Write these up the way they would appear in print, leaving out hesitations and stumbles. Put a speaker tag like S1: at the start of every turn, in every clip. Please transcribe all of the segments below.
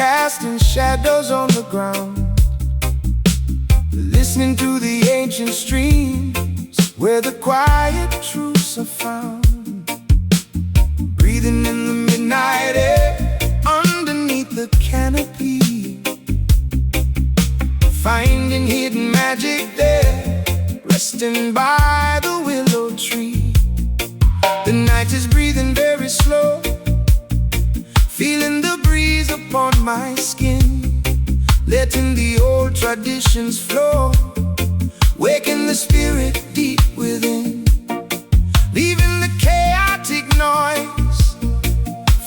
S1: casting shadows on the ground, listening to the ancient streams where the quiet truths are found, breathing in the midnight air underneath the canopy, finding hidden magic there, resting by the willow tree. The night is breathing very slow, feeling the breeze upon my skin, letting the old traditions flow, waking the spirit deep within, leaving the chaotic noise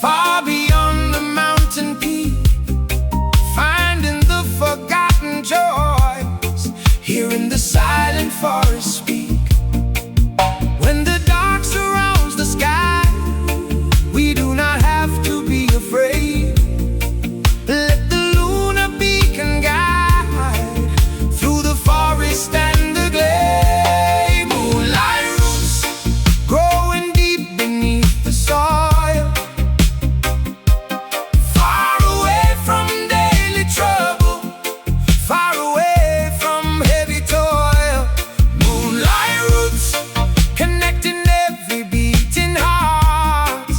S1: far beyond the mountain peak, finding the forgotten joys, hearing the silent forest speak. When the dark surrounds the sky, we do not have to be afraid. Let the lunar beacon guide through the forest and the glade. Moonlight roots growing deep beneath the soil, far away from daily trouble, far away from heavy toil. Moonlight roots connecting every beating heart,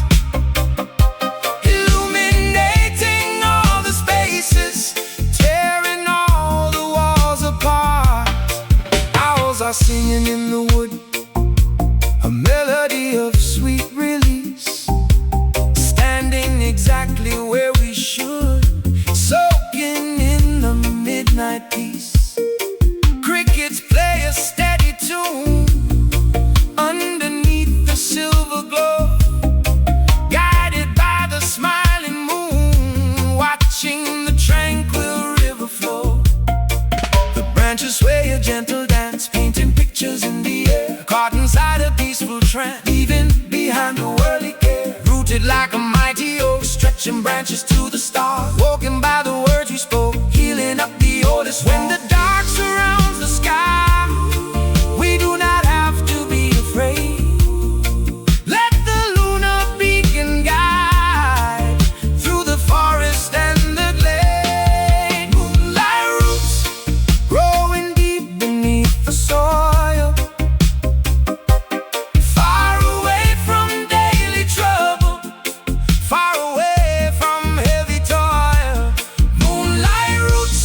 S1: illuminating all the spaces, tearing all the walls apart. Owls are singing in the wood, a melody of sweet release, standing exactly where we should, soaking in the midnight peace. Crickets play a steady tune underneath the silver glow, guided by the smiling moon, watching the tranquil river flow. The branches sway a gentle dance, painting pictures in the air, caught inside a peaceful trance, leaving behind the worldly care. Rooted like a mighty oak, stretching branches to the stars, woken by the words we spoke, healing up the oldest. When the dark surrounds the sky, we do not have to be afraid. Let the lunar beacon guide through the forest and the glade. Moonlight roots growing deep beneath the soil, far away from daily trouble, far away from heavy toil. Moonlight roots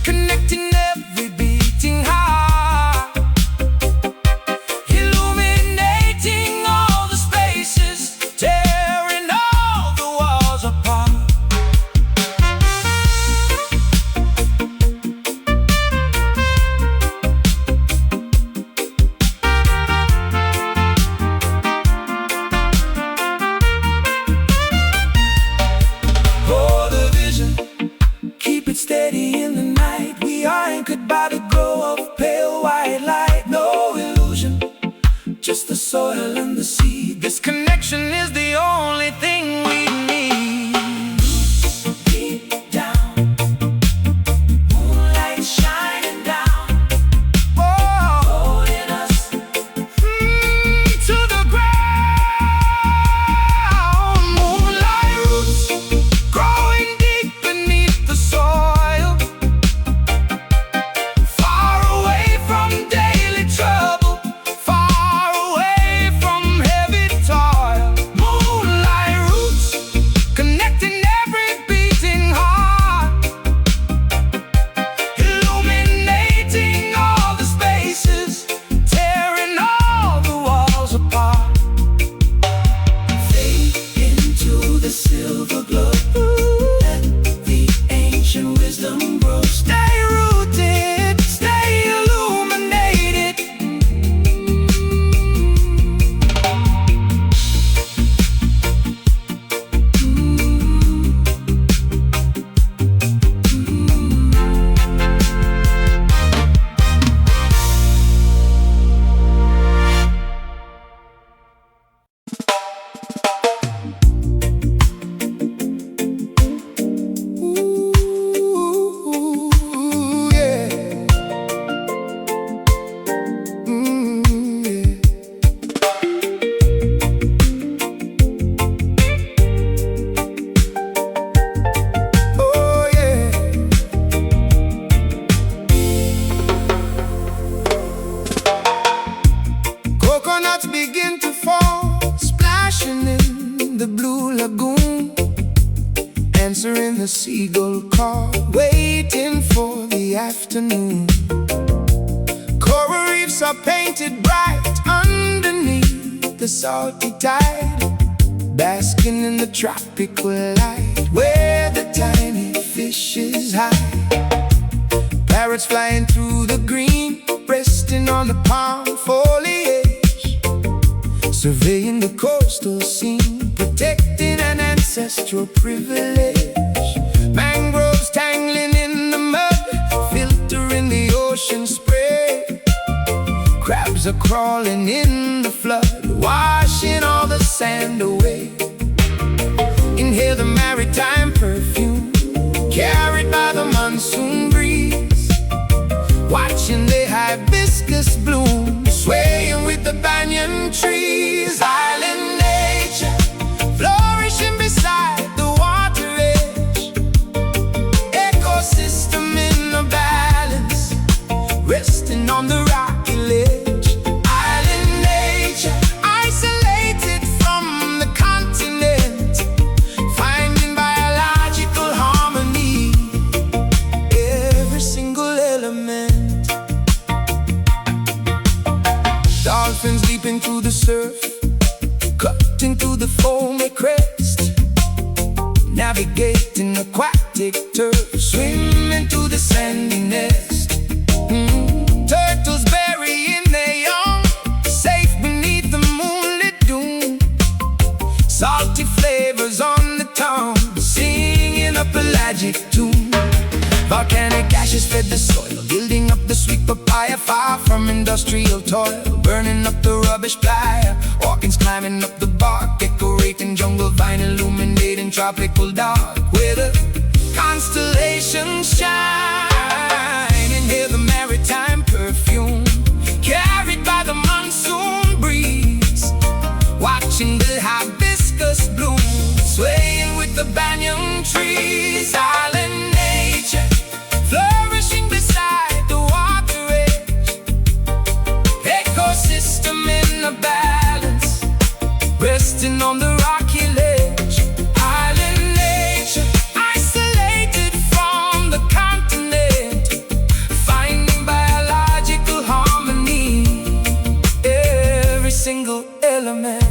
S1: connecting every beating heart, illuminating all the spaces, tearing all the walls apart. For the vision, keep it steady in the night. We are anchored by the glow of pale white light. No illusion, just the soil and the seed. This connection is the only thing we need. Deep down, moonlight shining down, holding us to the ground. Moonlight roots growing deep beneath the soil, far away from daily trouble, far away from heavy toil. Moonlight roots answering the seagull call, waiting for the afternoon. Coral reefs are painted bright underneath the salty tide, basking in the tropical light where the tiny fishes hide. Parrots flying through the green, resting on the palm foliage, surveying the coastal scene, protecting an ancestral privilege. Mangroves tangling in the mud, filtering the ocean spray. Crabs are crawling in the flood, washing all the sand away. Inhale the maritime perfume, carried by the monsoon breeze, watching the hibiscus bloom, swaying with the banyan trees. Island nature, flourishing beside the water edge, ecosystem in a balance, resting on the rocky ledge. Island nature, isolated from the continent, finding biological harmony, every single element. Dolphins leaping through the surf, cutting through the foamy crest, navigating aquatic turf, swimming to the sandy nest. Turtles burying their young, safe beneath the moonlit dune. Salty flavors on the tongue, singing a pelagic tune. Volcanic ashes fed the soil, building up the sweet papaya, far from industrial toil, burning up the rubbish playa. Orcans climbing up the bark, decorating jungle vine, illuminating tropical dark, where the constellations shine. Inhale the maritime perfume, carried by the monsoon breeze, watching the hibiscus bloom, swaying with the banyan trees. Island nature, flourishing beside the water edge, ecosystem in a balance, resting on the rocky ledge. Island nature, isolated from the continent, finding biological harmony, every single element.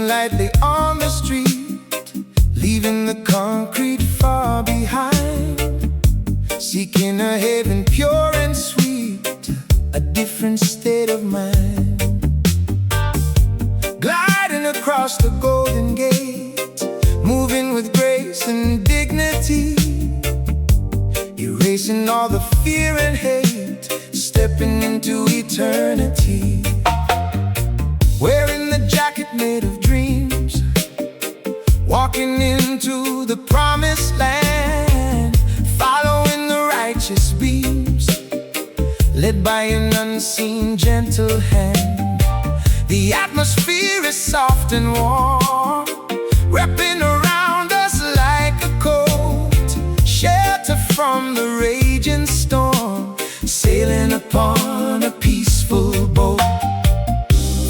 S1: lightly on the street, leaving the concrete far behind, seeking a haven pure and sweet, a different state of mind. Gliding across the Golden Gate, moving with grace and dignity, erasing all the fear and hate, stepping into eternity. Wearing the jacket made of dreams, walking into the promised land, following the righteous beams, led by an unseen gentle hand. The atmosphere is soft and warm, wrapping around us like a coat, shelter from the raging storm, sailing upon a peaceful boat.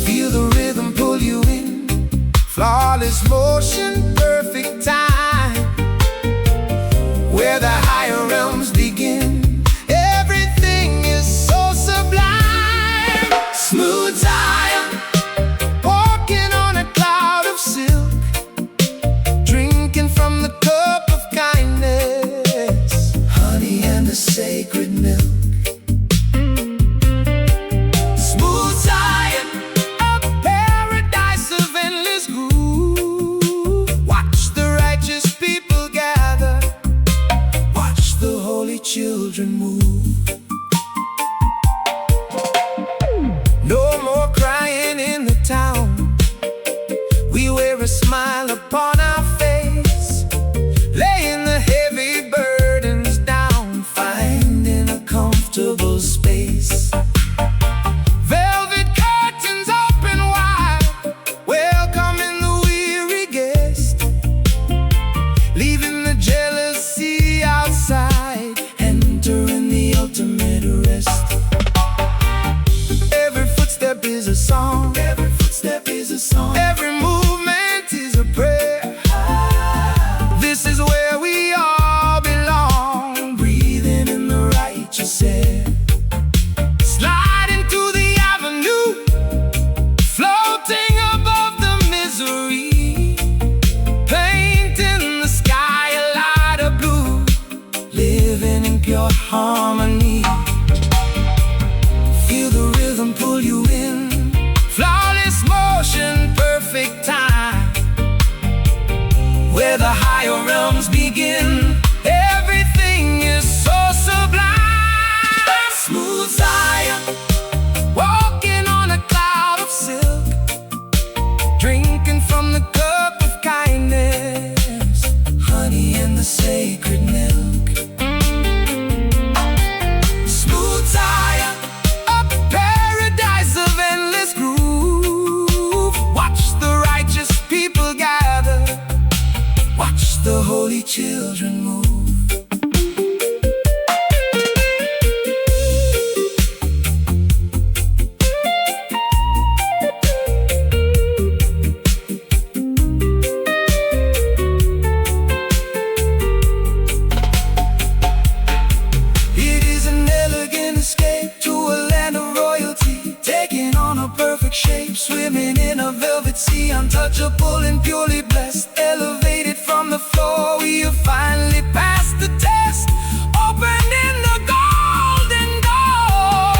S1: Feel the rhythm pull you in, flawless motion, perfect time, where the higher realms begin. Everything is so sublime. Smooth Zion, walking on a cloud of silk, drinking from the cup of kindness, honey and the sacred milk. Children move. No more crying in the town, we wear a smile upon our face, laying the heavy burdens down, finding a comfortable space. Velvet curtains open wide, welcoming the weary guest, leaving the jealousy outside, entering the ultimate rest. Every footstep is a song, every footstep is a song, every movement is a prayer. This is where we all belong, breathing in the righteous air. Sliding through the avenue, floating above the misery, painting the sky a light of blue, living in pure harmony. Feel the rhythm pull you in, flawless motion, perfect time, where the higher realms begin. Everything is so sublime. Smooth Zion, walking on a cloud of silk, drinking from the cup of kindness, honey and the sacred milk. The holy children move. It is an elegant escape to a land of royalty, taking on a perfect shape, swimming in a velvet sea, untouchable and purely blessed, elevated from the floor. We have finally passed the test, opening the golden door.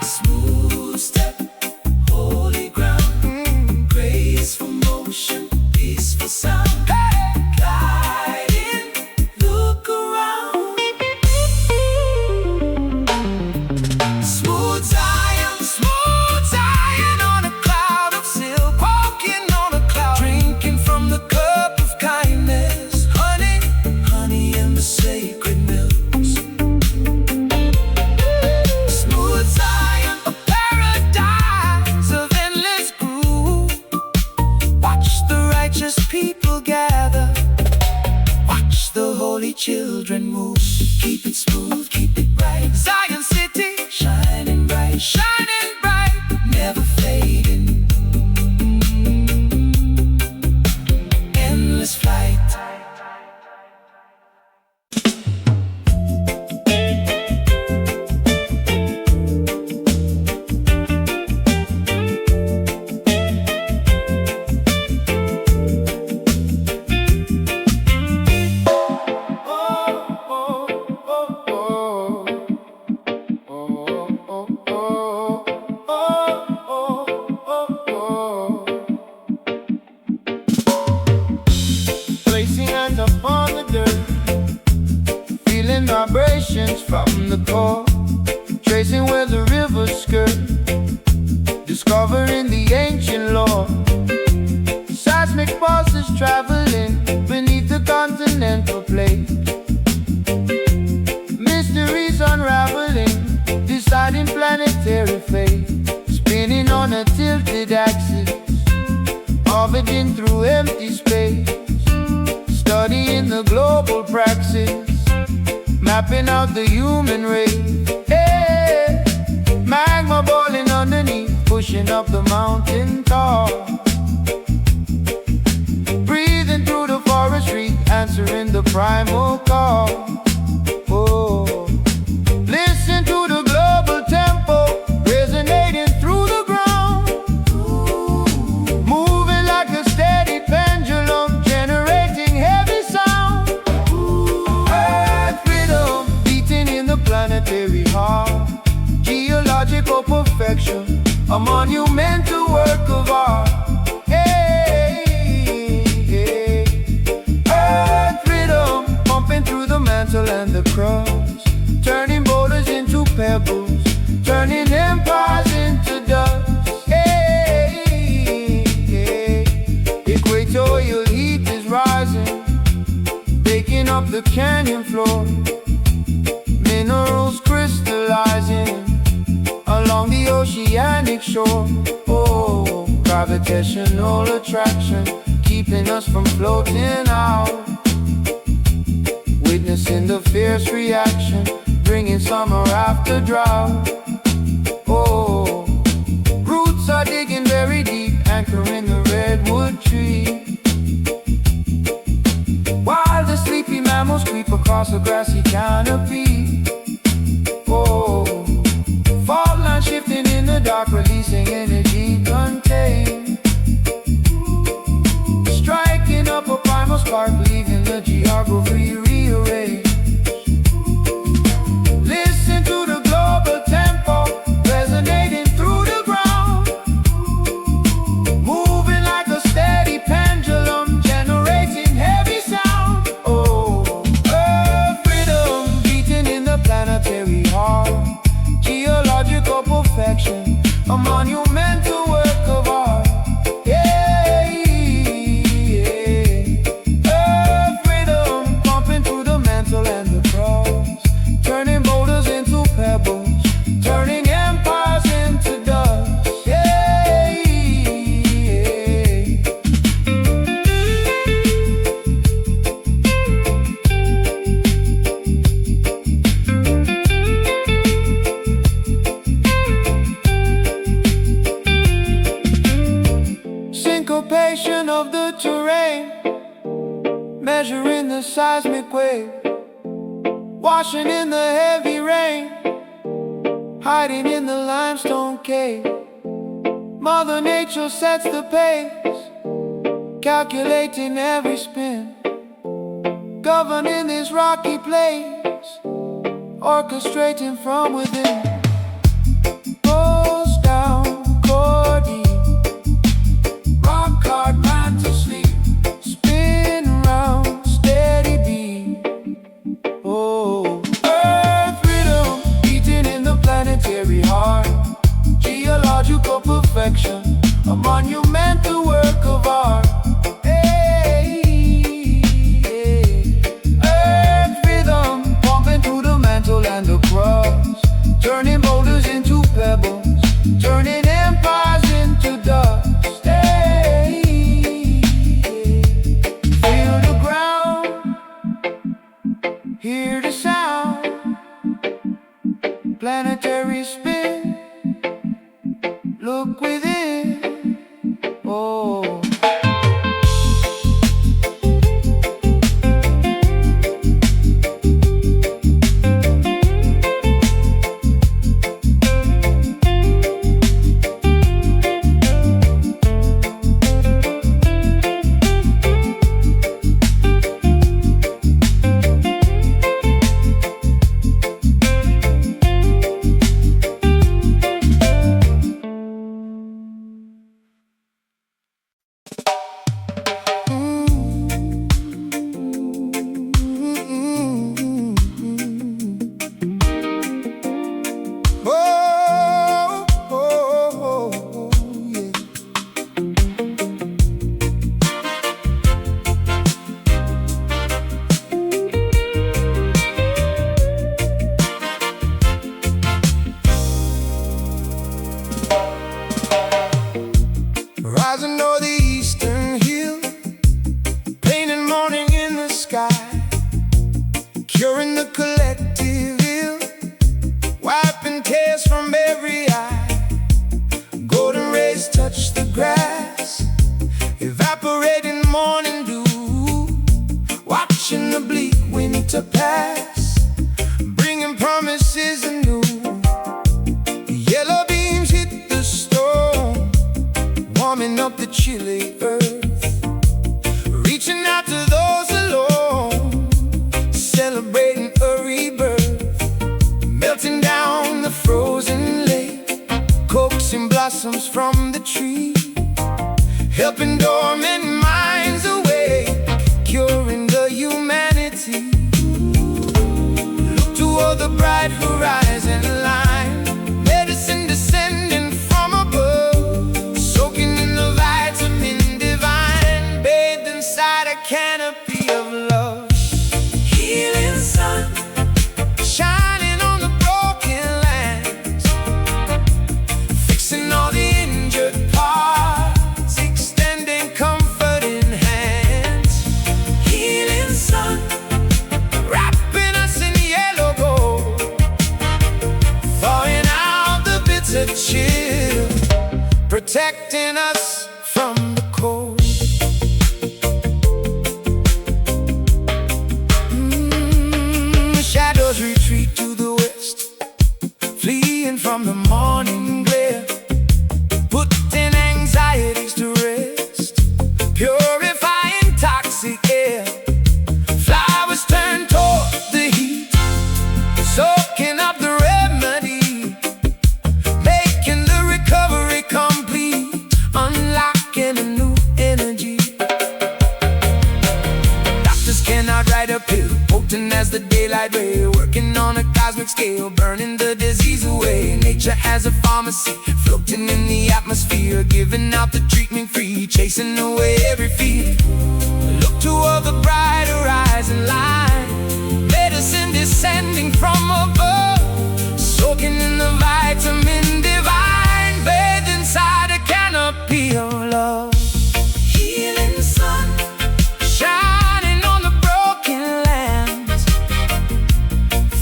S1: Smooth step, holy ground, graceful motion, peaceful sound. Hey! Gliding, look around. Smooth Zion on a cloud of silk, walking on a cloud, drinking from the cup of kindness, honey and the sacred milks. Smooth Zion, a paradise of endless groove. Watch the righteous people gather, watch the holy children move. Keep it smooth, keep it bright. Zion City, shining bright, never fading. Endless flight. vibrations from the core, tracing where the rivers skirt, discovering the ancient lore. Seismic pulses traveling beneath the continental plate, mysteries unraveling, deciding planetary fate. Spinning on a tilted axis, orbiting through empty space, studying the global praxis, mapping out the human race. Hey, magma boiling underneath, pushing up the mountain top, breathing through the forestry, answering the primal call. Oh, listen to the global tempo, resonating through the ground, moving like a steady pendulum, generating heavy sound. Earth rhythm beating in the planetary heart, geological perfection, a monumental work of art. Hey, hey. Earth rhythm pumping through the mantle and the crust, turning boulders into pebbles, turning empires into dust. Hey, hey. Equatorial heat is rising, baking up the canyon floor, minerals crystallizing along the oceanic shore. Oh, gravitational attraction keeping us from floating out, witnessing the fierce reaction, bringing summer after drought. Oh, roots are digging very deep, anchoring the redwood tree, while the sleepy mammals creep across a grassy canopy. Oh, fault lines shifting in the dark, releasing energy contained, striking up a primal spark, leaving the geography rearranged. Listen to the global tempo, resonating through the ground, moving like a steady pendulum, generating heavy sound. Oh, earth rhythm beating in the planetary heart, geological perfection, a monumental work of art. Yeah, yeah. Earth rhythm pumping through the mantle and the cross, turning boulders into pebbles, turning empires into dust. Yeah, yeah. Syncopation of the terrain, measuring the seismic wave, washing in the heavy rain, hiding in the limestone cave. Mother Nature sets the pace, calculating every spin, governing this rocky place, orchestrating from within. Goes down, chord E, rock hard, man to sleep, spin round, steady beat. Oh, earth rhythm beating in the planetary heart, geological perfection, a monumental work of art. Hey, hey. Earth rhythm pumping through the mantle and the crust, turning boulders into pebbles, turning empires into dust. Hey, hey. Feel the ground, hear the sound, planetary spin, look within. Oh, touch the grass, evaporating morning dew, watching the bleak winter pass, bringing promises anew. Yellow beams hit the storm, warming up the chilly earth, reaching out to those alone, celebrating a rebirth, melting down the frozen lake, coaxing blossoms from the tree, helping dormant minds awake, curing the humanity. Look toward the bright horizon line, medicine descending from above, soaking in the vitamin divine, bathed inside a canopy of love. Healing sun, shining on the broken lands, fixing all the injured parts, extending comforting hands. Healing sun, wrapping us in yellow gold, thawing out the bitter chill, protecting us from the cold. Shadows retreat to the west, fleeing from the morning glare, putting anxieties to rest, purifying toxic air. Flowers turn toward the heat, soaking up the remedy, making the recovery complete, unlocking a new energy. Doctors cannot write a pill, potent as the daylight ray, working on a cosmic scale, burning the disease away. Nature has a pharmacy, floating in the atmosphere, giving out the treatment free, chasing away every fear. Look toward the bright horizon line, medicine descending from above, soaking in the vitamin divine, bathed inside a canopy of love. Healing sun, shining on the broken lands,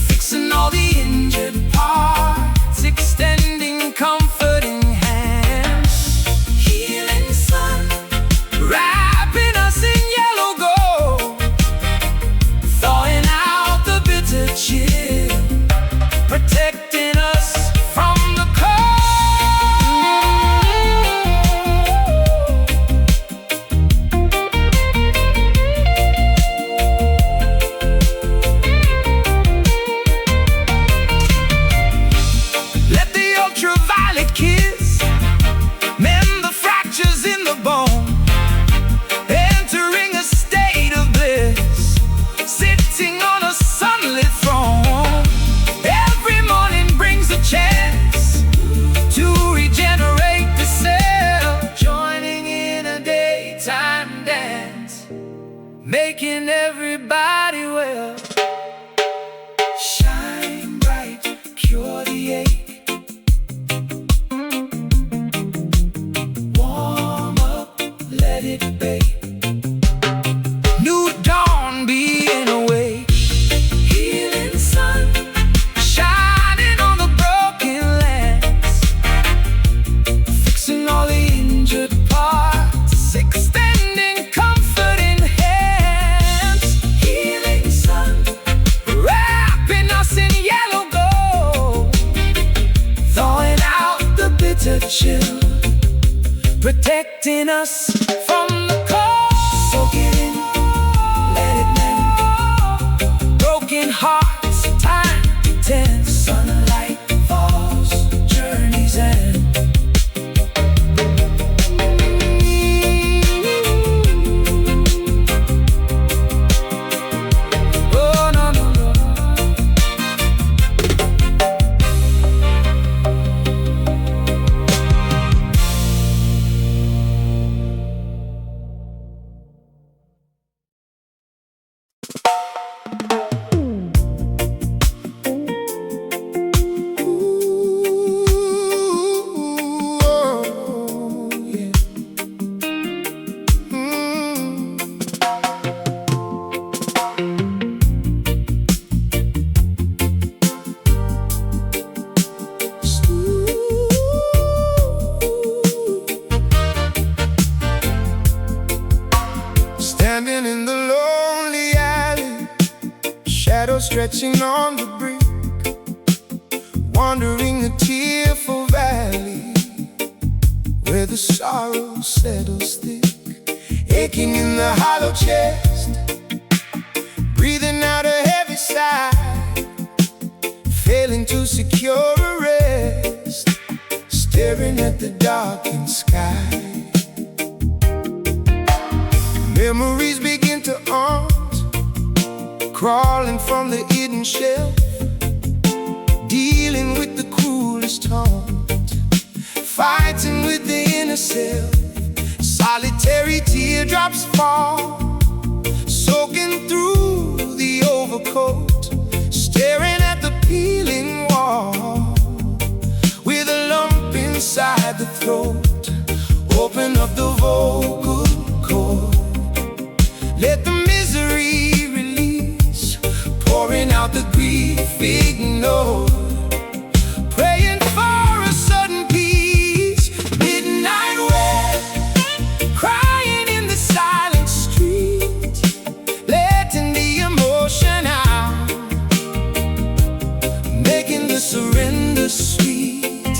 S1: fixing all the injured parts, extending comforting hands. Healing sun, wrapping us in yellow gold, thawing out the bitter chill, protecting us from the cold. Let the ultraviolet kiss mend the fractures in the bone, entering a state of bliss, sitting on a sunlit throne. Every morning brings a chance to regenerate the cell, joining in a daytime dance, making everybody well. Shine bright, cure the ache, warm up, let it bake. New dawn being awake. Healing sun, shining on the broken lands, fixing all the injured parts, extending comforting hands. Healing sun, wrapping us in yellow gold, thawing out the bitter chill, protecting us from the cold. Soak it in, let it mend, broken hearts, time to tend. Sunlight falls, journeys end. Oh, no, no, no. stretching on the brink, wandering a tearful valley where the sorrow settles thick, aching in the hollow chest, breathing out a heavy sigh, failing to secure a rest, staring at the darkened sky. Memories begin to haunt, crawling from the hidden shelf, dealing with the cruelest taunt, fighting with the inner self. Solitary teardrops fall, soaking through the overcoat, staring at the peeling wall, with a lump inside the throat. Open up the vocal cord, let the misery release, pouring out the grief ignored, praying for a sudden peace. Midnight wet, crying in the silent street, letting the emotion out, making the surrender sweet.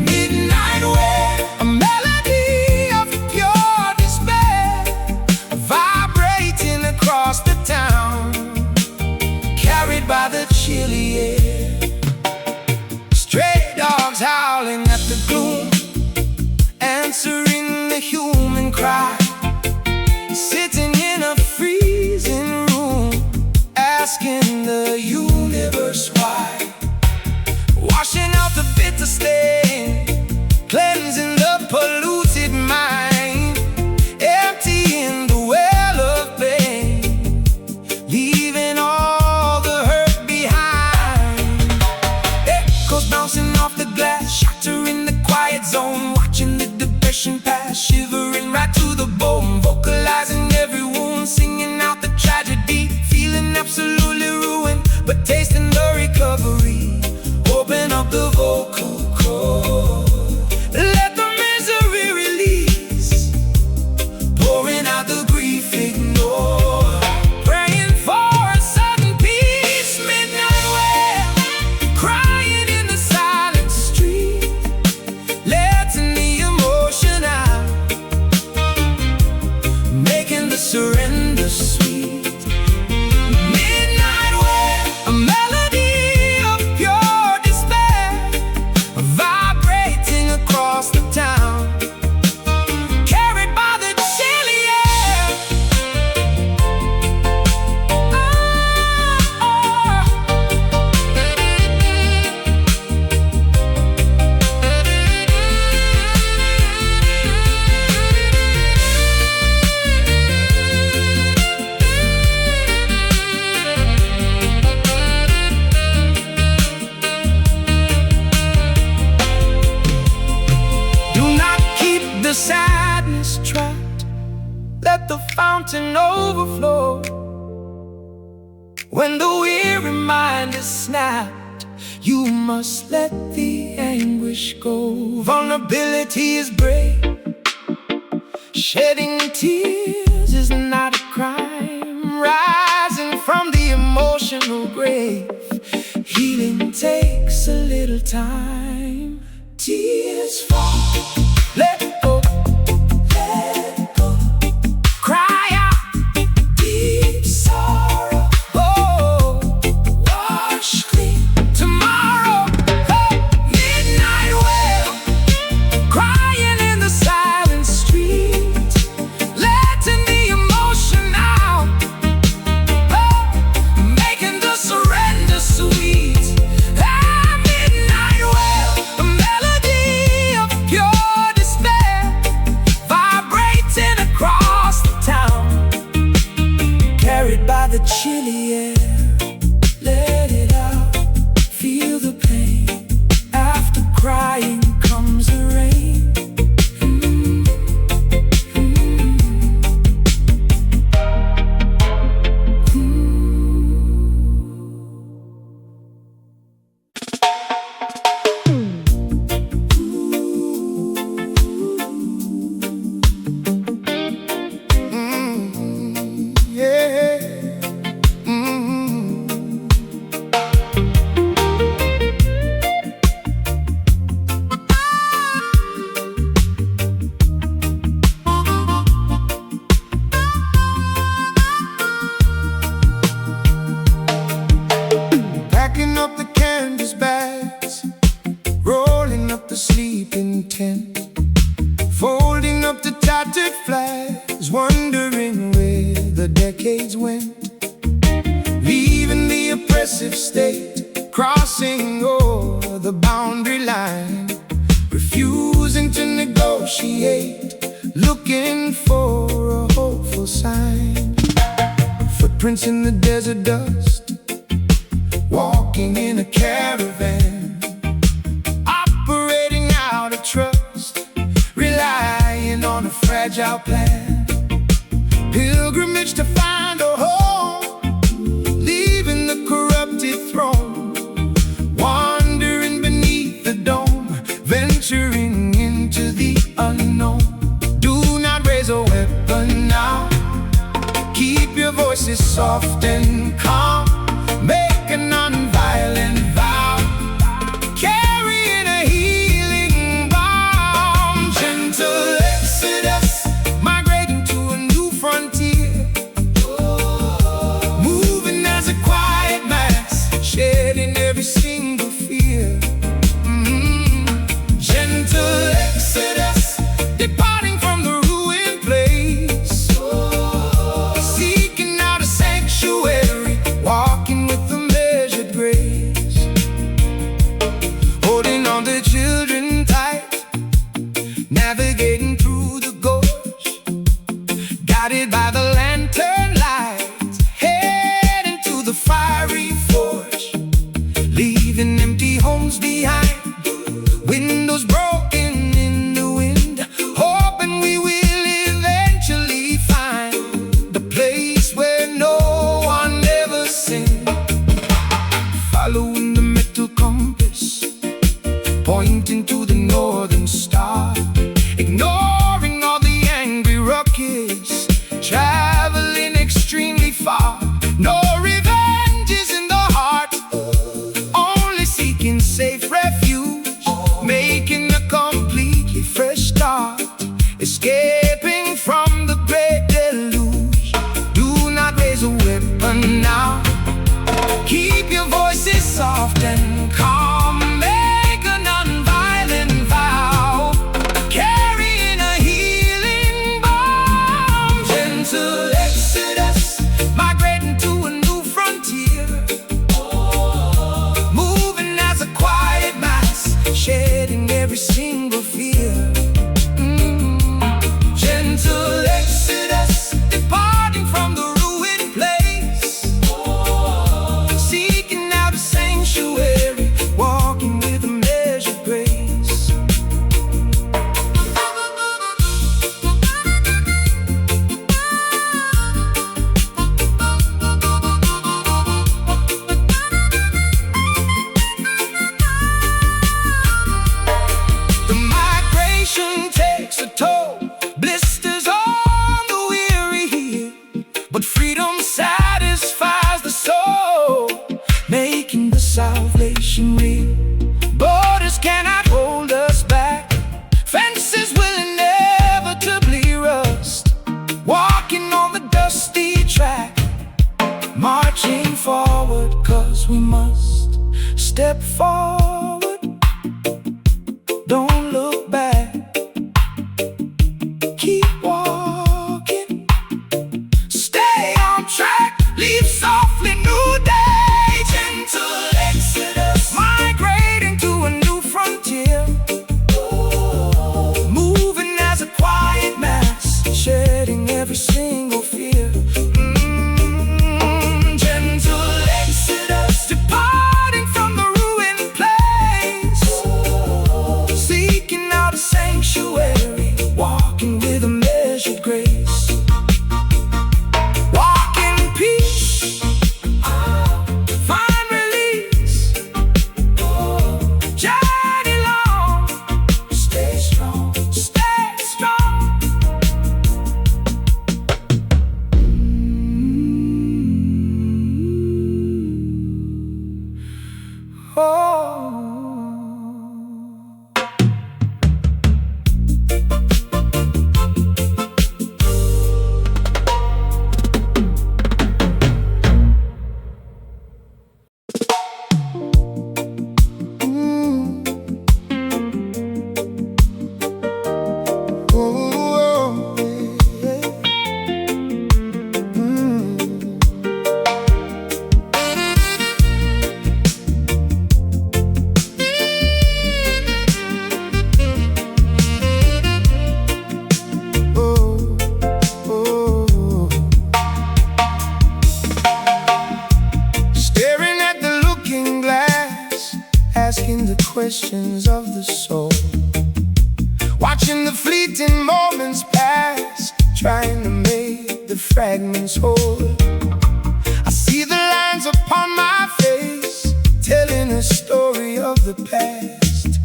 S1: Midnight wet, a melody of pure despair, vibrating across the town, carried by the chilly air. Stray dogs howling at the gloom, answering the human cry, sitting in a freezing room, asking the universe why, washing out the bitter stain, cleansing the polluted mind, emptying the well of pain, leaving all the hurt behind. Echoes bouncing off the glass, shattering the quiet zone, watching the depression pass, shivering right to the bone, vocalizing every wound, singing out the tragedy, feeling absolutely ruined, but tasting the recovery. Open up the vocal cord, let the misery release, pouring out the grief ignored, praying for a sudden peace. Midnight wail, crying in the silent street, letting the emotion out, making the surrender sweet. Midnight wail, a melody of pure despair, vibrating across the town, carried by the chilly air. Do not keep the sadness trapped, let the fountain overflow. When the weary mind is snapped, you must let the anguish go. Vulnerability is brave, shedding tears is not a crime, rising from the emotional grave, healing takes a little time. Tears fall, let go, let go, cry out deep sorrow, oh, wash clean tomorrow. Hey, midnight wail, crying in the silent street, letting the emotion out, oh, making the surrender sweet. Ah, midnight wail, a melody of folding up the tattered flags, wondering where the decades went, leaving the oppressive state, crossing over the boundary line, refusing to negotiate, looking for a hopeful sign. Footprints in the desert dust, walking in a caravan, operating out of trust, relying on a fragile plan. Pilgrimage to find a home, leaving the corrupted throne, wandering beneath the dome, venturing into the unknown. Do not raise a weapon now, keep your voices soft and calm, make a non-violent vow, carrying a healing balm. Gentle exodus, migrating to a new frontier, moving as a quiet mass, shedding every single fear. Gentle exodus, departing from the ruined place, seeking out a sanctuary, walking with a measured grace, holding on to children tight, navigating through the gorge, guided by the lantern lights, heading to the fiery forge, leaving empty homes behind, windows broken in the wind, hoping we will eventually find the place where no one ever sinned. Following the metal compass, pointing to the northern star, ignoring all the angry rockets, traveling extremely far. No revenge is in the heart, only seeking safe refuge, making a completely fresh start, escaping from the great deluge. Do not raise a weapon now, keep your voices soft and calm, make a non-violent vow, carrying a healing balm. Gentle exodus, migrating to a new frontier, moving as a quiet mass, shedding every single fear. Gentle exodus, departing from the ruined place, seeking out a sanctuary, walking with a measured grace. The migration takes a toll, blisters on the weary heel, but freedom satisfies the soul, making the salvation real. Borders cannot hold us back, fences will inevitably rust, walking on the dusty track, marching forward 'cause we must. Step forward, don't look back. watching the fleeting moments pass, trying to make the fragments whole. I see the lines upon my face, telling a story of the past,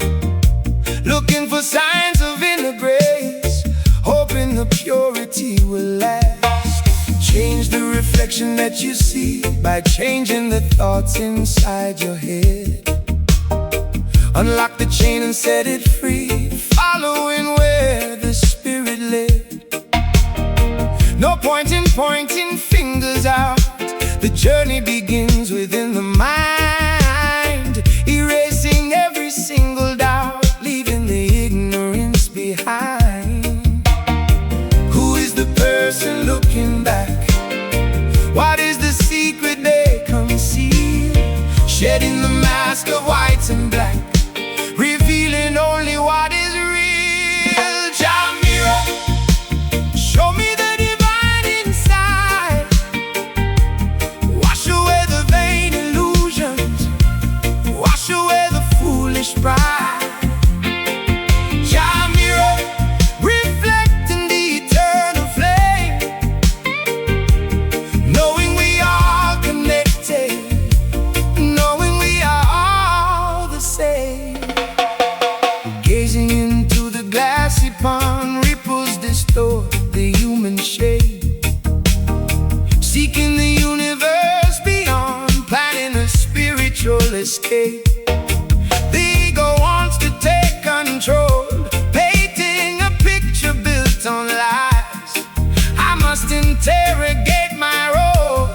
S1: looking for signs of inner grace, hoping the purity will last. Change the reflection that you see by changing the thoughts inside your head. Unlock the chain and set it free, following where the Spirit led. No point in pointing fingers out, the journey begins within the mind, erasing every single doubt, leaving the ignorance behind. Who is the person looking back? What is the secret they conceal? Shedding the mask of white and black, revealing only what is real. Jah mirror, show me the divine inside. Wash away the vain illusions, wash away the foolish pride. Jah mirror, reflecting the eternal flame, knowing we are connected, knowing we are all the same. Gazing into the glassy pond, ripples distort the human shape, seeking the universe beyond, planning a spiritual escape. The ego wants to take control, painting a picture built on lies. I must interrogate my role,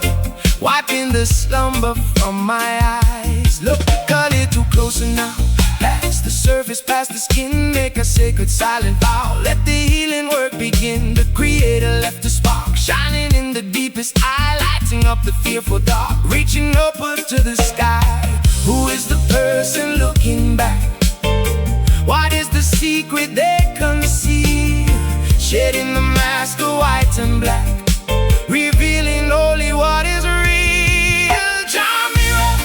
S1: wiping the slumber from my eyes. Look a little closer now, past the surface, past the skin, make a sacred silent vow. Let the healing work begin. The Creator left a spark, shining in the deepest eye, lighting up the fearful dark, reaching upward to the sky. Who is the person looking back? What is the secret they conceal? Shedding the mask of white and black, revealing only what is real. Jah mirror,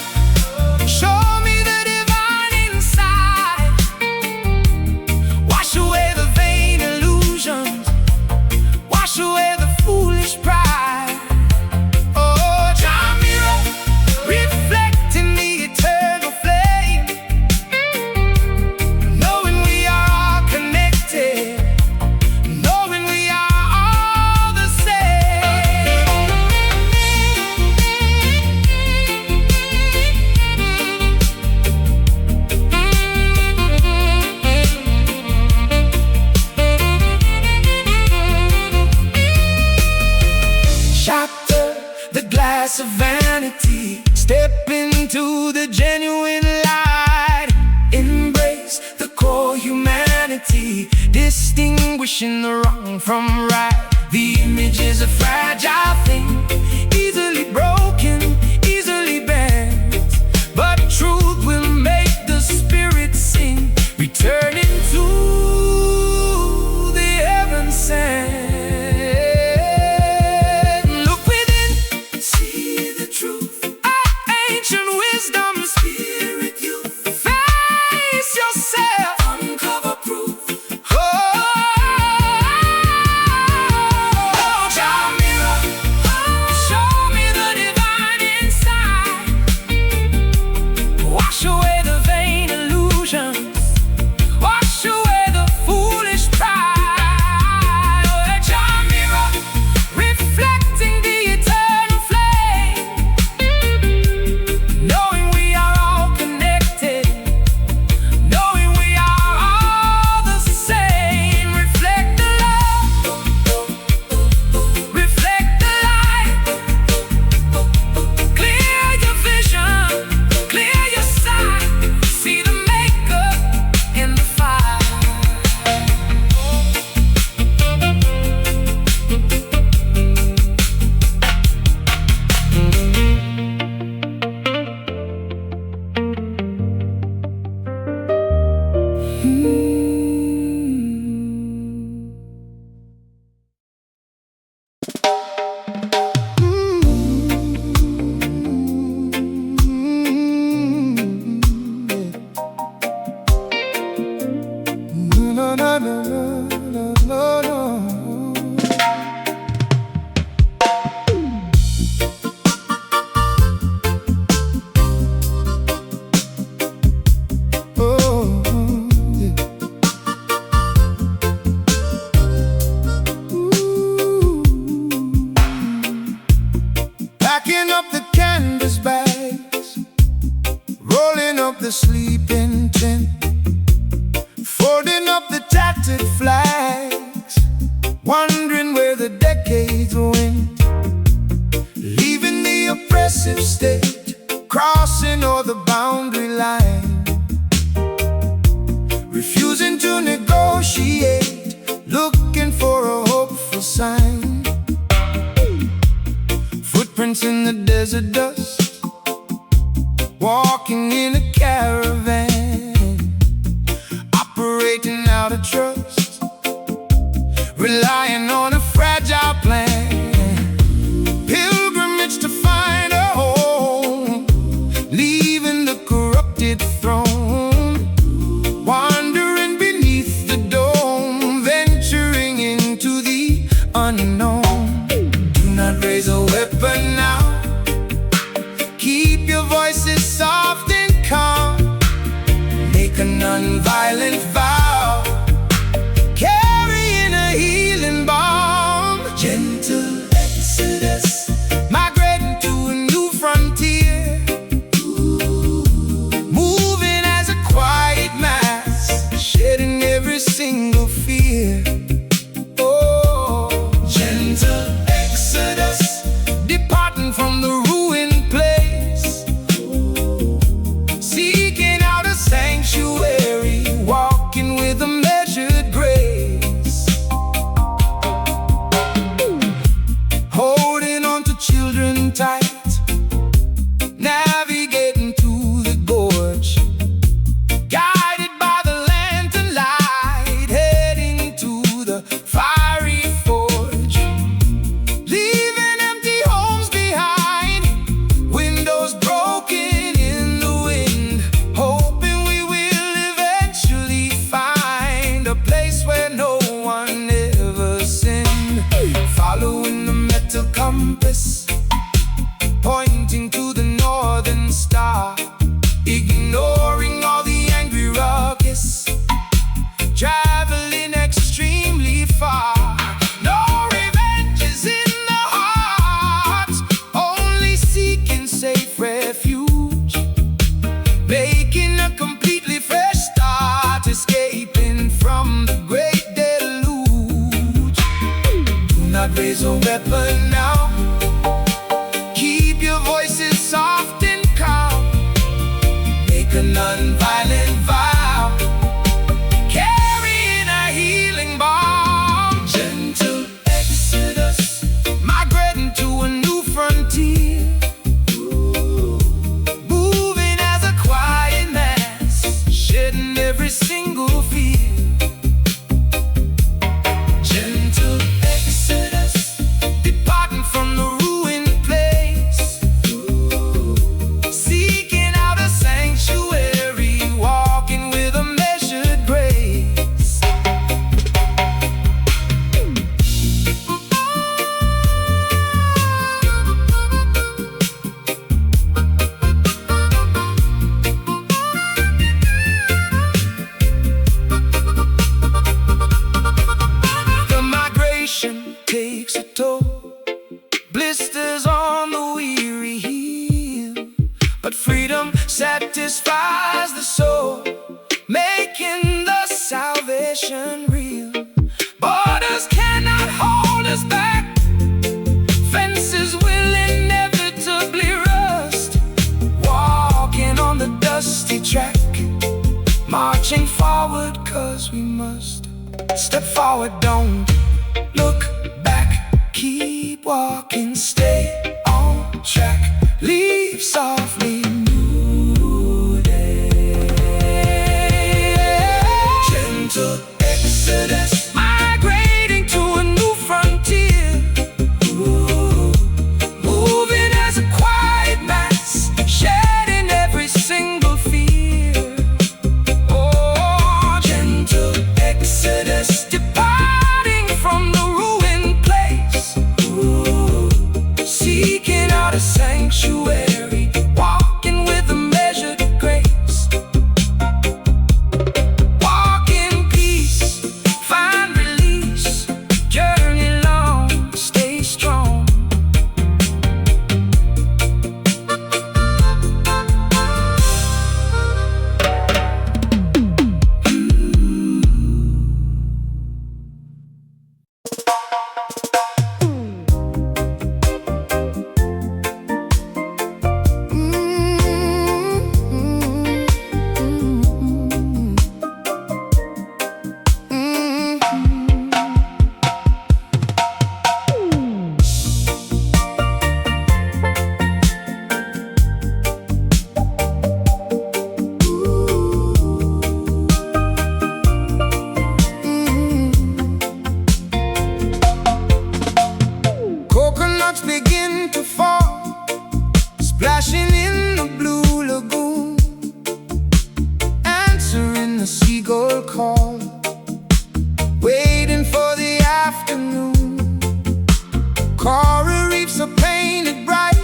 S1: show me the divine inside. Wash away the vain illusions, wash away the foolish pride. Oh, Jah mirror, reflecting the eternal flame, knowing we are all connected, knowing we are all the same. Shatter the glass of vanity, step into the genuine light, embrace the core humanity, distinguishing the wrong from right. The image is a fragile thing, easily broken, easily bent, but truth will make the spirit sing, returning to the heaven sent. Look within, see the truth, ancient wisdom, spirit youth. Face yourself, uncover proof. Oh, Jah mirror, show me the divine. passive state, crossing o'er the boundary line, refusing to negotiate, looking for a hopeful sign. Footprints in the desert dust, walking in a caravan, operating out of trust, relying on a fragile plan. Pilgrimage to find a home, leaving the corrupted throne, wandering beneath the dome, venturing into the unknown. Do not raise a weapon now, keep your voices soft and calm, make a non-violent vow, carrying a healing balm. Gentle exodus, migrating to a new frontier, moving as a quiet mass, shedding every single fear. Oh, gentle exodus, departing from the ruined place, seeking out a sanctuary, walking with a measured grace, holding on to children tight, navigating to the gorge, guided by the lantern light, heading to the fiery forge, leaving empty homes behind, windows broken in the wind, hoping we will eventually find a place where no one ever sinned. Following the metal compass, pointing to the northern star, ignoring all the angry ruckus, traveling extremely far. No revenge is in the heart, only seeking safe refuge, making a completely fresh start, escaping from the great deluge. Do not raise a weapon now, keep your voices soft and calm, make a non-violent vow, carrying a healing balm. Gentle exodus, migrating to a new frontier, moving as a quiet mass, shedding every single fear. Gentle exodus, departing from the ruined place, seeking out a sanctuary, walking with a measured grace. The migration takes a toll, blisters on the weary heel, but freedom satisfies the soul, making the salvation real. Borders cannot hold us back, fences will inevitably rust, walking on the dusty track, marching forward 'cause we must. Step forward, don't look back, keep walking, stay on track, leave softly muted. Gentle exodus, migrating to a new frontier, moving as a quiet mass, shedding every single fear. Oh, gentle exodus, departing from the ruined place, seeking out a sanctuary, walk afternoon. Coral reefs are painted bright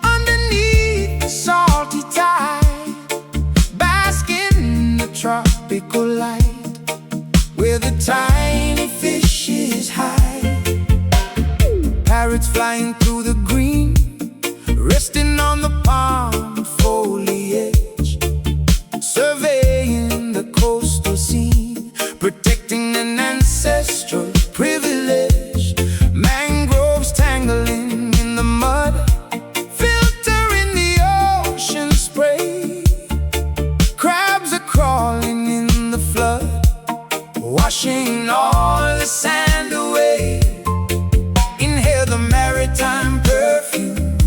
S1: underneath the salty tide, basking in the tropical light where the tiny fishes hide. Parrots flying through the green, resting on the palm foliage, surveying the coastal scene, protecting an ancestral privilege. Mangroves tangling in the mud, filtering the ocean spray. Crabs are crawling in the flood, washing all the sand away. Inhale the maritime perfume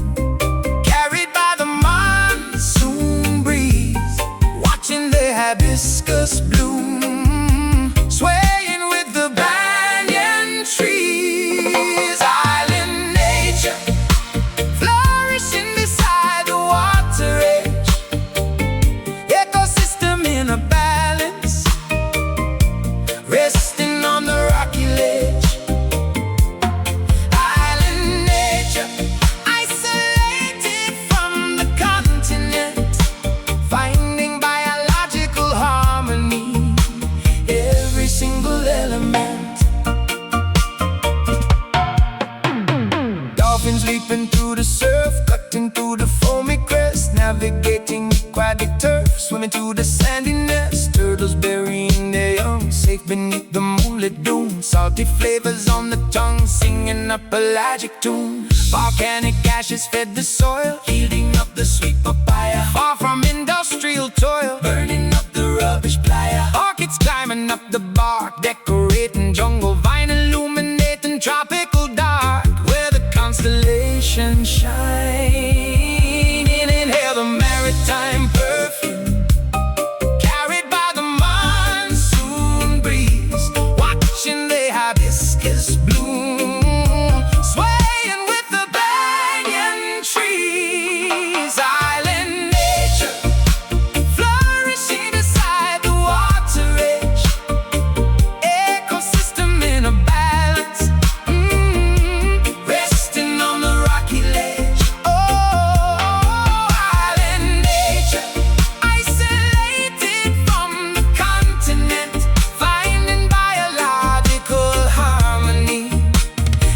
S1: carried by the monsoon breeze, watching the hibiscus bloom, swaying with the banyan trees. Island nature flourishing beside the water edge, ecosystem in a balance, resting on the rocky ledge. Island nature isolated from the continent, finding biological harmony, every single element. Dolphins leaping through the surf, cutting through the foamy crest, navigating aquatic turf, swimming to the sandy nest. Turtles burying their young, safe beneath the moonlit dune. Salty flavors on the tongue, singing a pelagic tune. Volcanic ashes fed the soil, heating up the sweet papaya. Far from industrial toil, burning up the rubbish playa. Orchids climbing up the bark, decorating jungle vine, illuminating tropical dark where the constellations shine. Inhale the maritime perfume carried by the monsoon breeze, watching the hibiscus bloom, swaying with the banyan trees. Island nature flourishing beside the water edge, ecosystem in a balance, resting on the rocky ledge. Oh, island nature isolated from the continent, finding biological harmony,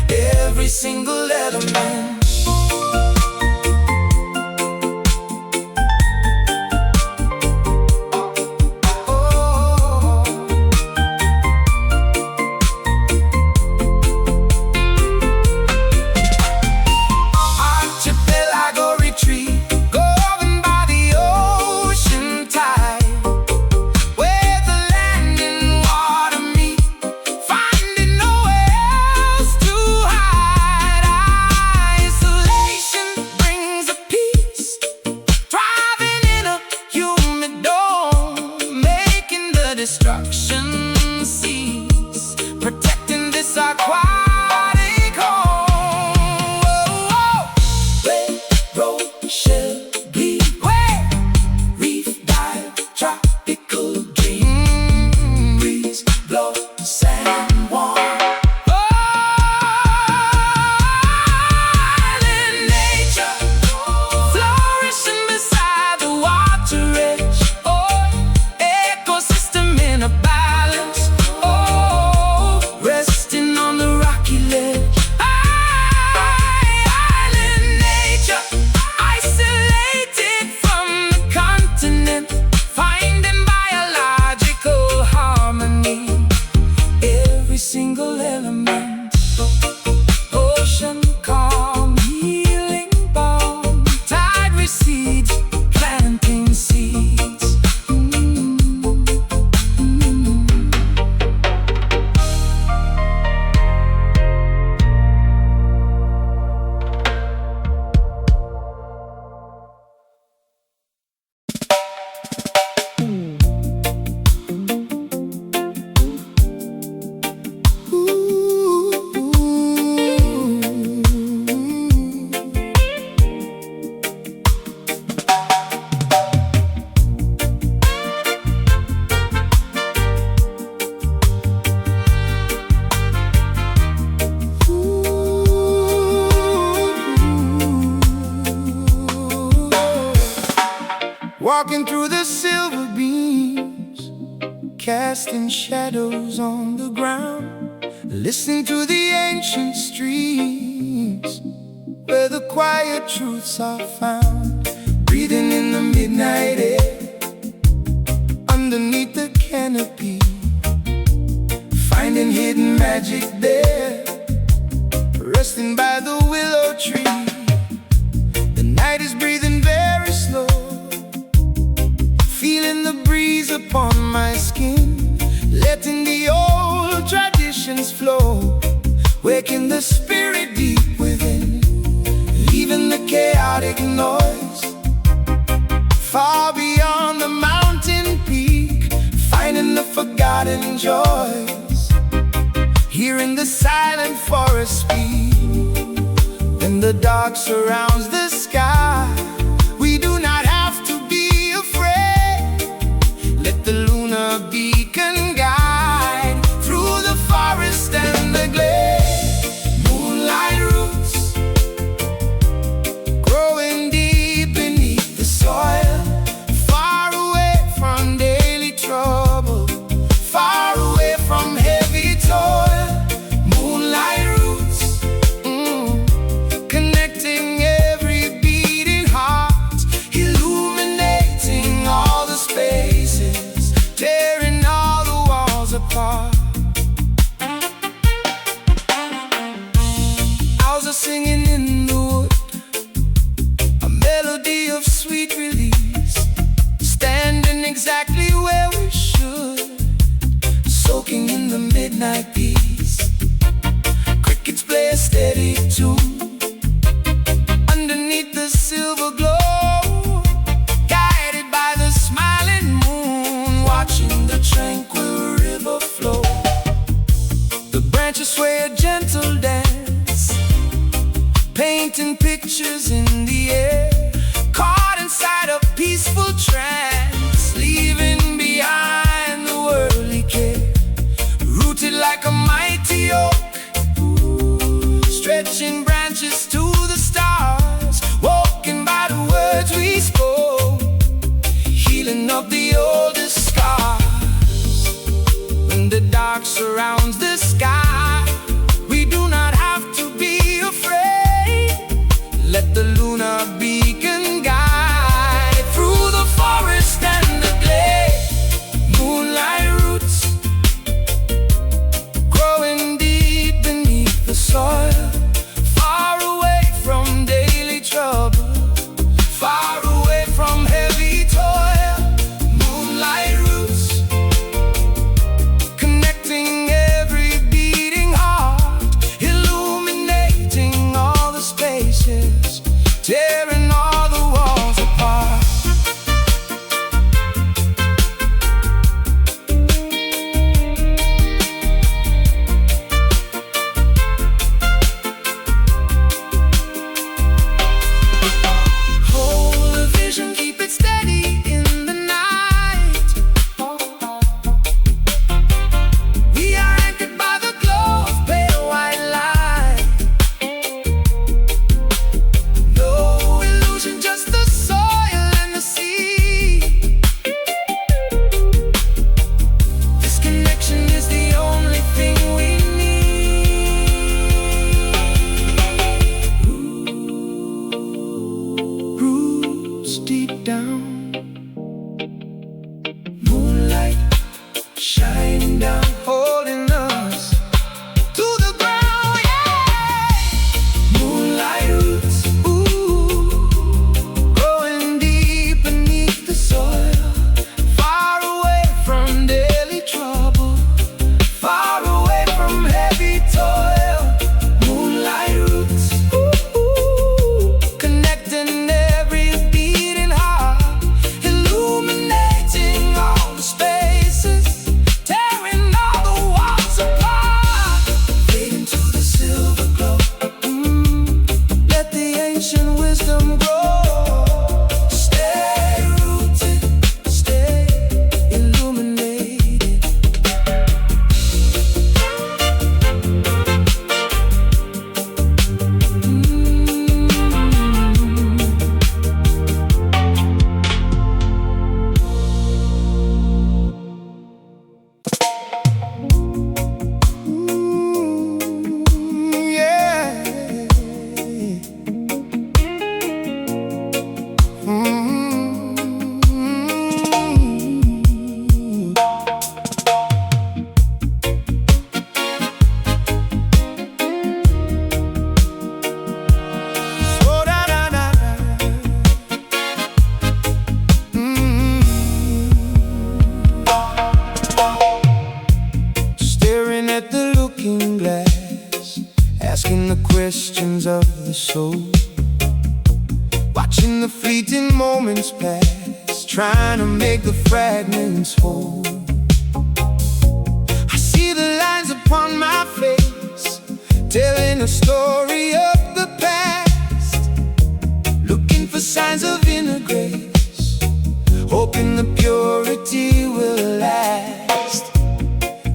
S1: every single element. Archipelago retreat, governed by the ocean tide, where the land and water meet, finding nowhere else to hide. Isolation brings a peace, thriving in a humid dome, making the destruction cease, protecting this aquatic home. Red road shell bleed, where reef dive, tropical dream, breeze blow, sand warm. Island nature flourishing beside the water edge, ecosystem in a balance, resting on the rocky ledge. Island nature isolated from the continent, finding biological harmony, every single element. Ocean calm, healing balm, tide recedes, planting seeds. Ooh. walking through the silver beams, casting shadows on the ground, listening to the ancient streams where the quiet truths are found. Breathing in the midnight air, underneath the canopy, finding hidden magic there, resting by the willow tree. The night is breathing very slow, feeling the breeze upon my skin, letting the old traditions flow, waking the spirit deep within, leaving the chaotic noise far beyond the mountain peak, finding the forgotten joys, hearing the silent forest speak. When the dark surrounds the sky, we do not have to be afraid. Let the lunar beacon guide through the forest and the glade. Moonlight roots growing deep beneath the soil, far away from daily trouble, far away from heavy toil. Moonlight roots, connecting every beating heart, illuminating all the spaces, tearing all the walls apart. Owls are singing in the wood, a melody of sweet release, standing exactly where we should, soaking in the midnight peace. Crickets play a steady tune underneath the silver glow, guided by the smiling moon, watching the tranquil river flow. The branches sway a gentle dance, painting pictures in the air, caught inside a peaceful trance, leaving behind the worldly care, rooted like a mighty oak, stretching branches to the stars, walking by the words we spoke, healing of the oldest scars. When the dark surrounds the sky, we do not have to be afraid. Let the lunar beacon guide through the forest and asking the questions of the soul, watching the fleeting moments pass, trying to make the fragments whole. I see the lines upon my face, telling a story of the past, looking for signs of inner grace, hoping the purity will last.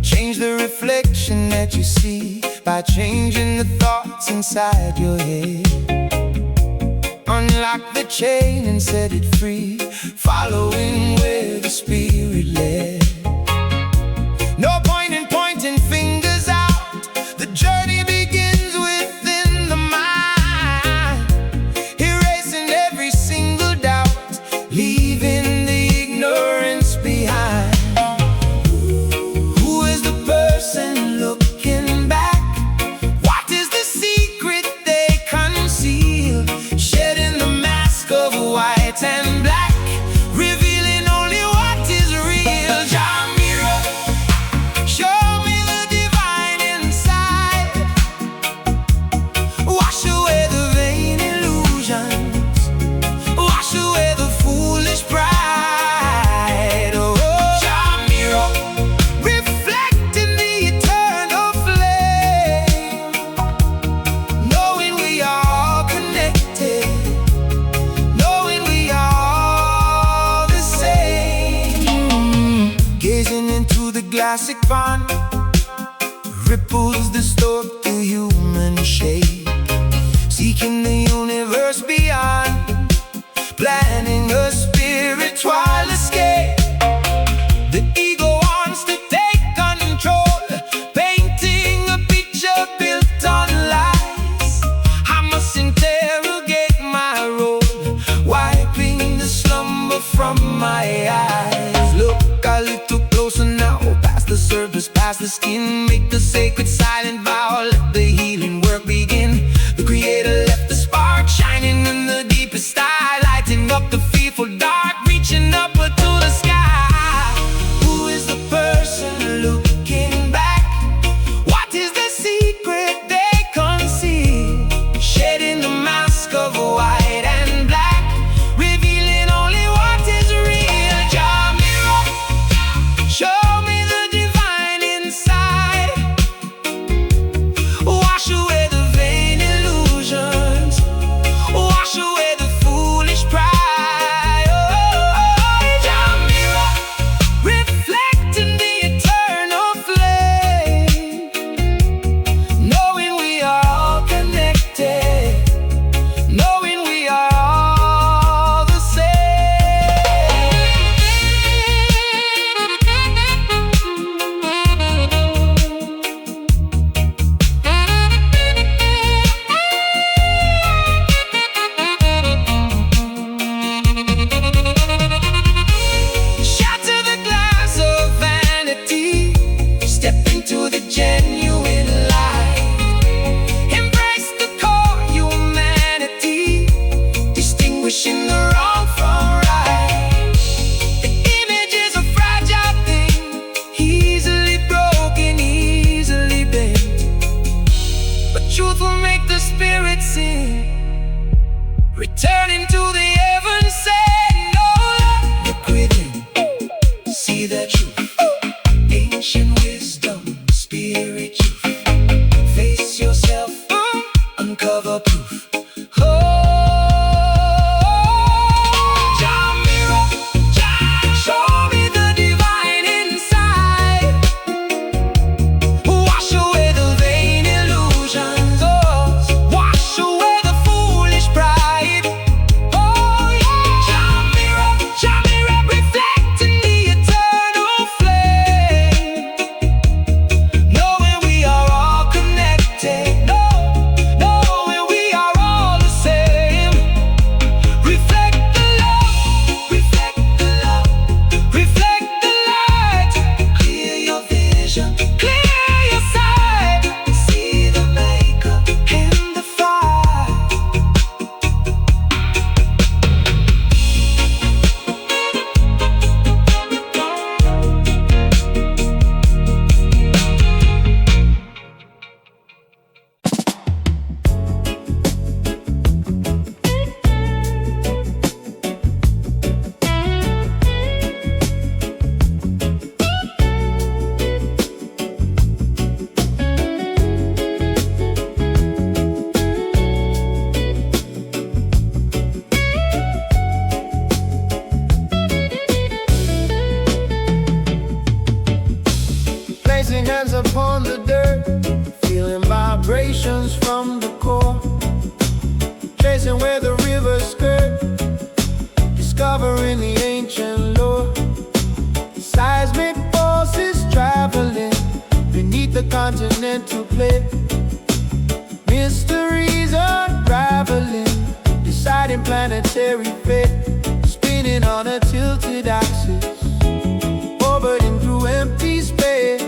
S1: Change the reflection that you see by changing the thoughts inside your head. Unlock the chain and set it free, following where the spirit led. No point in pointing fingers out, the journey begins within the mind, erasing every single doubt, leaving the ignorance behind. Who is the person looking back? What is the secret they conceal? Shedding the mask of white and black, revealing only what is real. Jah mirror, show me the divine inside. Wash away the vain illusions, wash away the foolish pride. Oh, Jah mirror, reflecting the eternal flame, knowing we are all connected, knowing we are all the same. Gazing into the classic pond, ripples distort the human shape, seeking the universe beyond, planning a spiritual escape. The ego wants to take control, painting a picture built on lies. I must interrogate my role, wiping the slumber from my eyes. Look a little closer now, past the surface, past the skin. Make the sacred silent vow, let the healing work begin. The creator left the spark shining in the deepest sky, lighting up the fearful dark, reaching upward to the sky. Who is the person looking back? What is the secret they conceal? Shedding the mask of white and black, revealing only what is real. Jah mirror, show me the divine inside. Wash away the vain illusions, wash away the foolish pride. Oh, Jah mirror, reflecting the eternal flame, knowing we are all connected, knowing we are all the Shatter the glass of vanity, step into the genuine light. Embrace the core humanity, distinguishing the wrong from right. The image is a fragile thing, easily broken, easily bent, but truth will make the spirit sing, returning to the heaven sent. No, look within, see the truth, ancient wisdom, spirit truth. Face yourself, uncover proof. Oh, Jah mirror, show me the divine inside. Wash away the vain illusions, oh, wash away the foolish pride. Oh, play. Mysteries unraveling, deciding planetary fate. Spinning on a tilted axis, orbiting through empty space.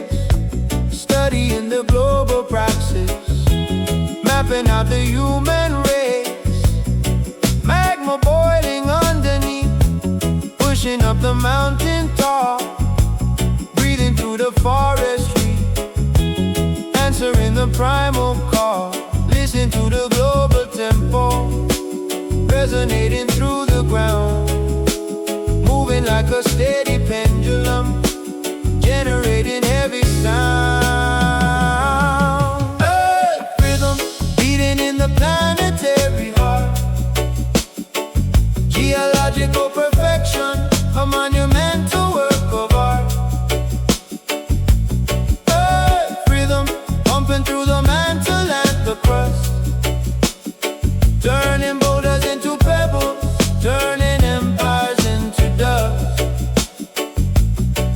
S1: Studying the global praxis, mapping out the human race. Magma boiling underneath, pushing up the mountain top. Breathing through the forestry, answering the primal call. Listen to the global tempo, resonating through the ground. Moving like a steady pendulum, generating heavy sound. Earth rhythm, beating in the planetary heart. Geological perfection, a monumental work of art. Earth rhythm, pumping through the mantle and the crust. Turning boulders into pebbles, turning empires into dust.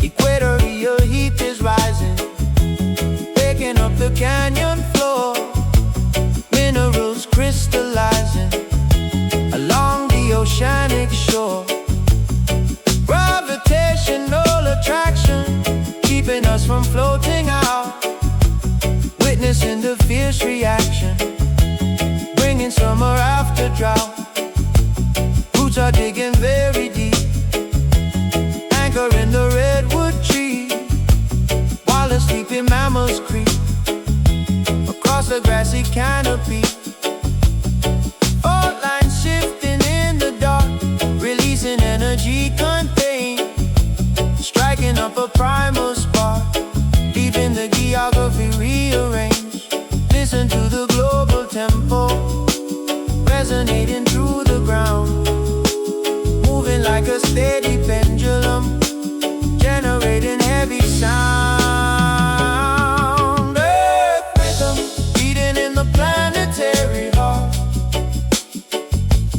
S1: Equatorial heat is rising, waking up the canyon floor. Minerals crystallizing along the oceanic shore. Gravitational attraction, keeping us from floating out. Witnessing the fierce reaction, bringing summer after drought. Roots are digging very deep, anchoring the redwood tree, while the sleeping mammals creep across the grassy canopy. Fault lines shifting in the dark, releasing energy contained, striking up a primal spark, deep in the geography rearranged. Listen to the global tempo, resonating through the ground. Moving like a steady pendulum, generating heavy sound. Earth rhythm, beating in the planetary heart.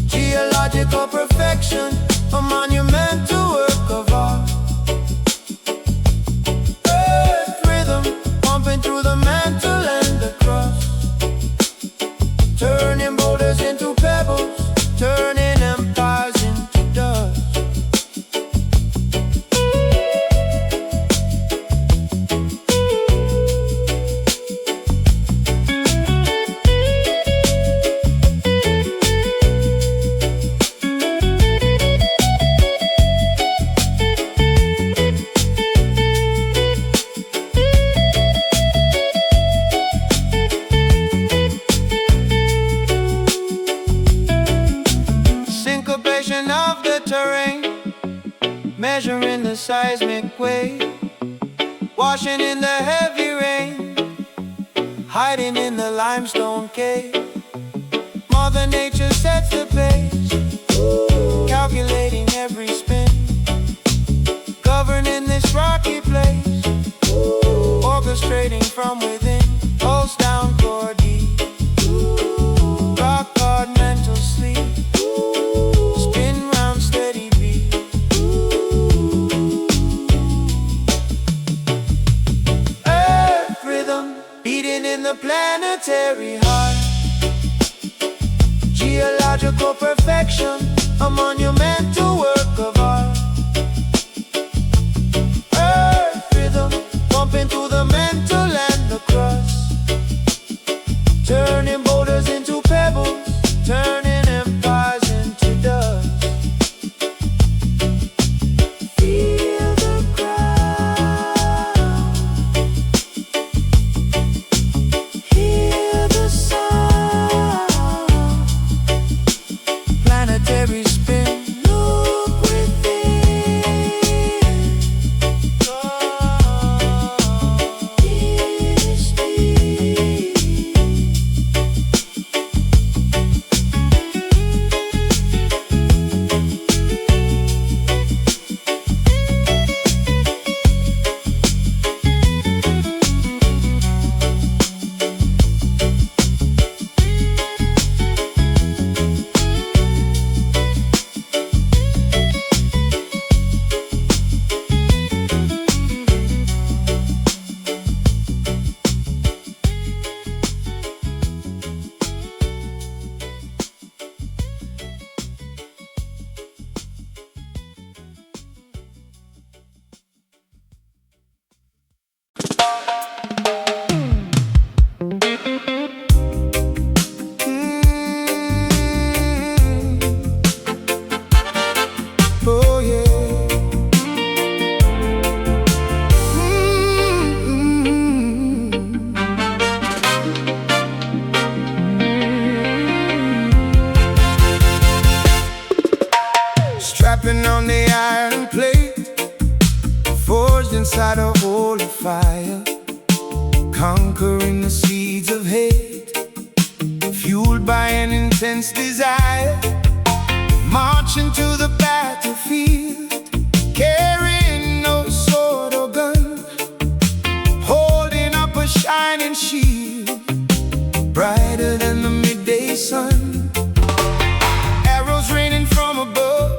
S1: Geological perfection, a monumental work of art. Earth rhythm, pumping through the mantle and the crust. Turning boulders into pebbles, turning empires into dust. Syncopation of the terrain, measuring the seismic wave. Washing in the heavy rain, hiding in the limestone cave. Mother Nature sets the pace, calculating every spin, governing this rocky place, orchestrating from within. Pulse down core deep, rock hard mental sleep, spin round steady beat. Earth rhythm, beating in the planetary heart. Geological perfection, a monumental work of art. Earth rhythm, pumping through the mental and the crust. Turning boulders into pebbles, turning empires into dust. Feel the ground, hear the sound. Planetary spin, look within. against desire, marching to the battlefield, carrying no sword or gun, holding up a shining shield, brighter than the midday sun. Arrows raining from above,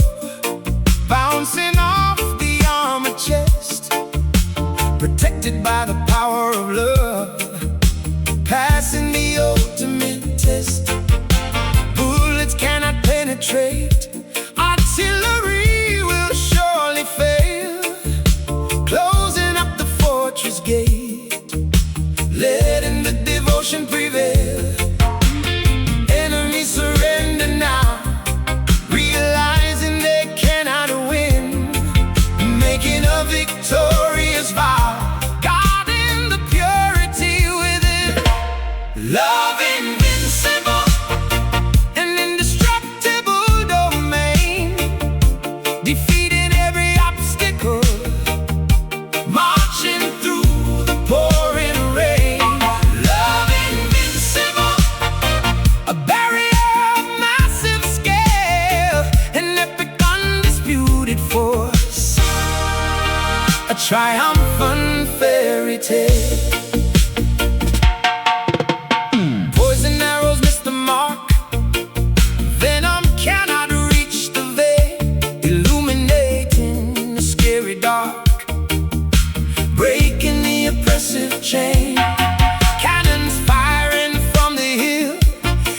S1: bouncing off the armored chest, protected by the power of love, passing the ultimate test. Bullets cannot penetrate, artillery will surely fail, closing up the fortress gate, letting the devotion prevail. Enemies surrender now, realizing they cannot win, making a victorious vow, guarding the purity within. Love invincible, an indestructible domain, defeating every obstacle, marching through the pouring rain. Love invincible, a barrier of massive scale, an epic undisputed force, a triumphant fairy tale. Poison arrows miss the mark, venom cannot reach the veil, illuminating the scary dark, breaking the oppressive chain. Cannons firing from the hill,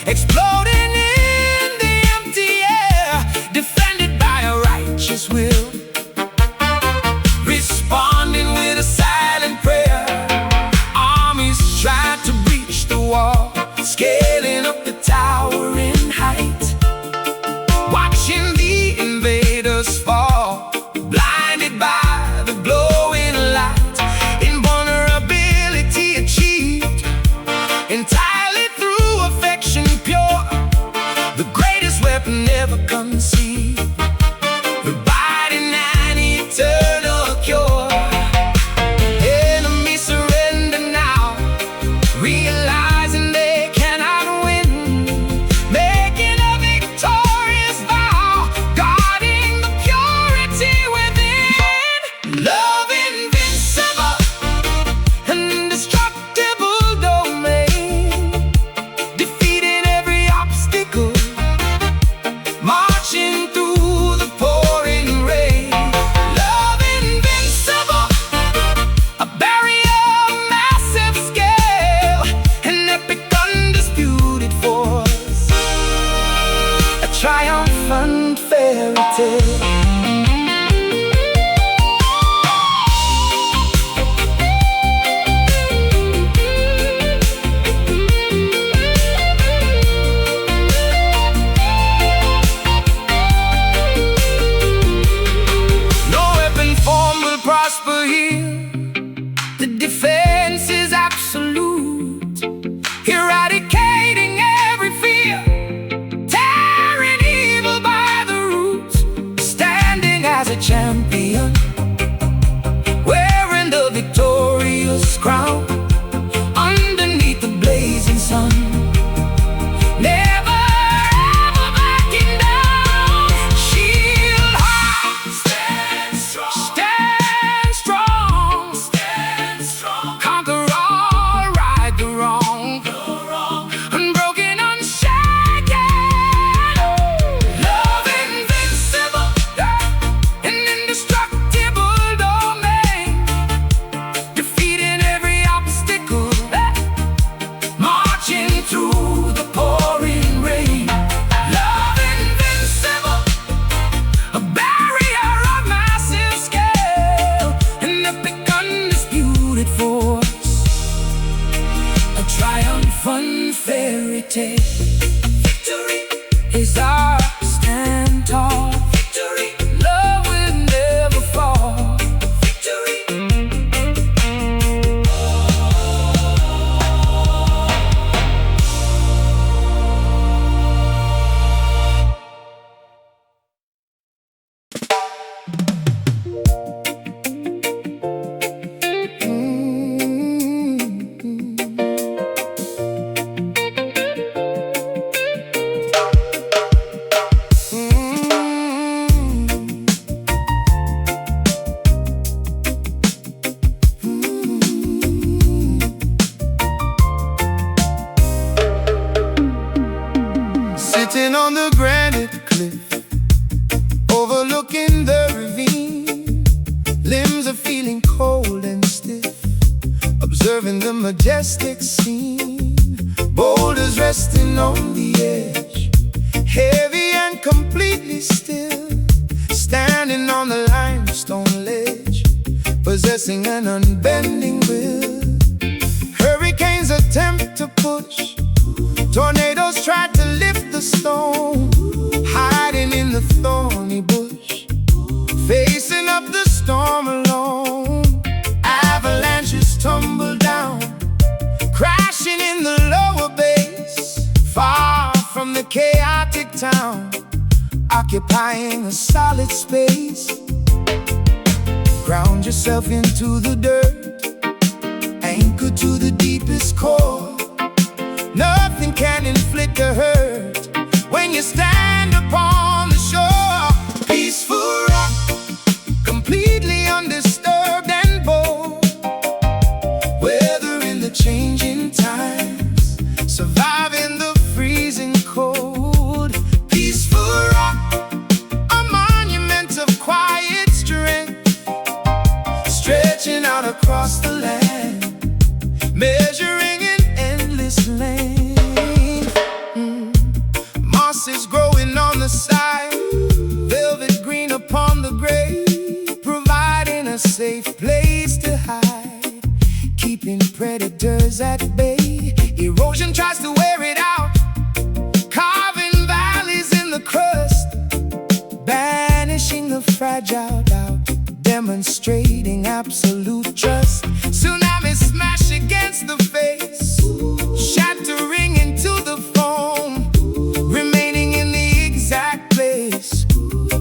S1: exploding in the empty air, defended by a righteous will, responding with a silent prayer. Armies try to breach the wall, scaling up the tower in height, watching the invaders fall, blinded by the glowing light. Invulnerability achieved entirely through affection pure, the greatest weapon ever conceived, providing an eternal cure. Enemies surrender now, realizing they cannot win, making a victorious vow, guarding the purity within. Love invincible, an indestructible domain, defeating every obstacle, marching through the pouring rain. Love invincible, a barrier of massive scale, an epic undisputed force, a triumphant fairy tale. No weapon form will prosper here, the defense is absolute, eradicating every fear, tearing evil by the roots, standing as a champion, wearing the victorious crown, underneath the blazing sun, never ever backing down. Shield high, stand strong, stand strong, conquer all, right the wrong, unbroken, unshaken. Love invincible, an indestructible domain, defeating every obstacle, marching through the pouring rain. Love invincible, a barrier of massive scale, an epic undisputed force, a triumphant fairy tale. Victory is our stand tall, victory, love will never fall, victory. Sitting on the granite cliff, overlooking the ravine, limbs are feeling cold and stiff, observing the majestic scene. Boulders resting on the edge, heavy and completely still, standing on the limestone ledge, possessing an unbending will. Hurricanes attempt to push, tornadoes try to lift the stone, hiding in the thorny bush, facing up the storm alone. Avalanches tumble down, crashing in the lower base, far from the chaotic town, occupying a solid space. Ground yourself into the dirt, anchored to the deepest core. Nothing can inflict a hurt when you stand upon the shore. Peaceful rock, completely undisturbed and bold, weathering the changing times, surviving the freezing cold. Peaceful rock, a monument of quiet strength, stretching out across the land, measuring an endless length. Moss is growing on the side, velvet green upon the gray, providing a safe place to hide, keeping predators at bay. Erosion tries to wear it out, carving valleys in the crust, banishing the fragile doubt, demonstrating absolute trust. Tsunamis smash against the face, shattering into the foam, remaining in the exact place,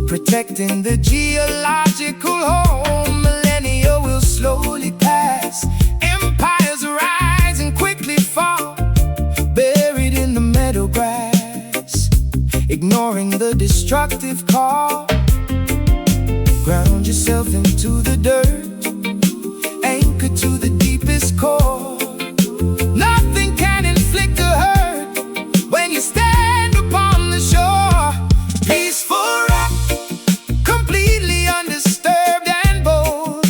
S1: protecting the geological home. Millennia will slowly pass, empires rise and quickly fall, buried in the meadow grass, ignoring the destructive call. Ground yourself into the dirt, anchored to the deepest core. Nothing can inflict a hurt when you stand upon the shore. Peaceful rock, completely undisturbed and bold,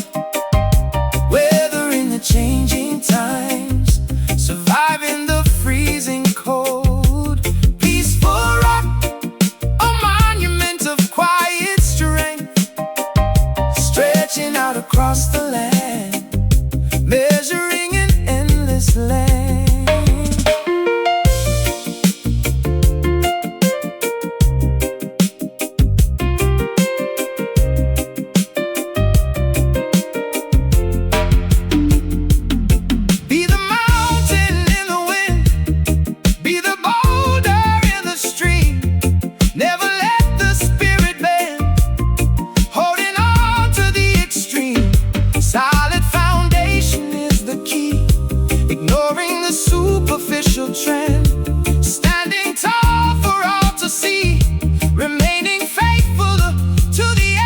S1: weathering the changing times, surviving the freezing cold. Peaceful rock, a monument of quiet strength, stretching out across the land, measuring an endless length. Be the mountain in the wind, be the boulder in the stream, never let the spirit bend, holding on to the extreme. Solid foundation is the key, ignoring the superficial trend, standing tall for all to see, remaining faithful to the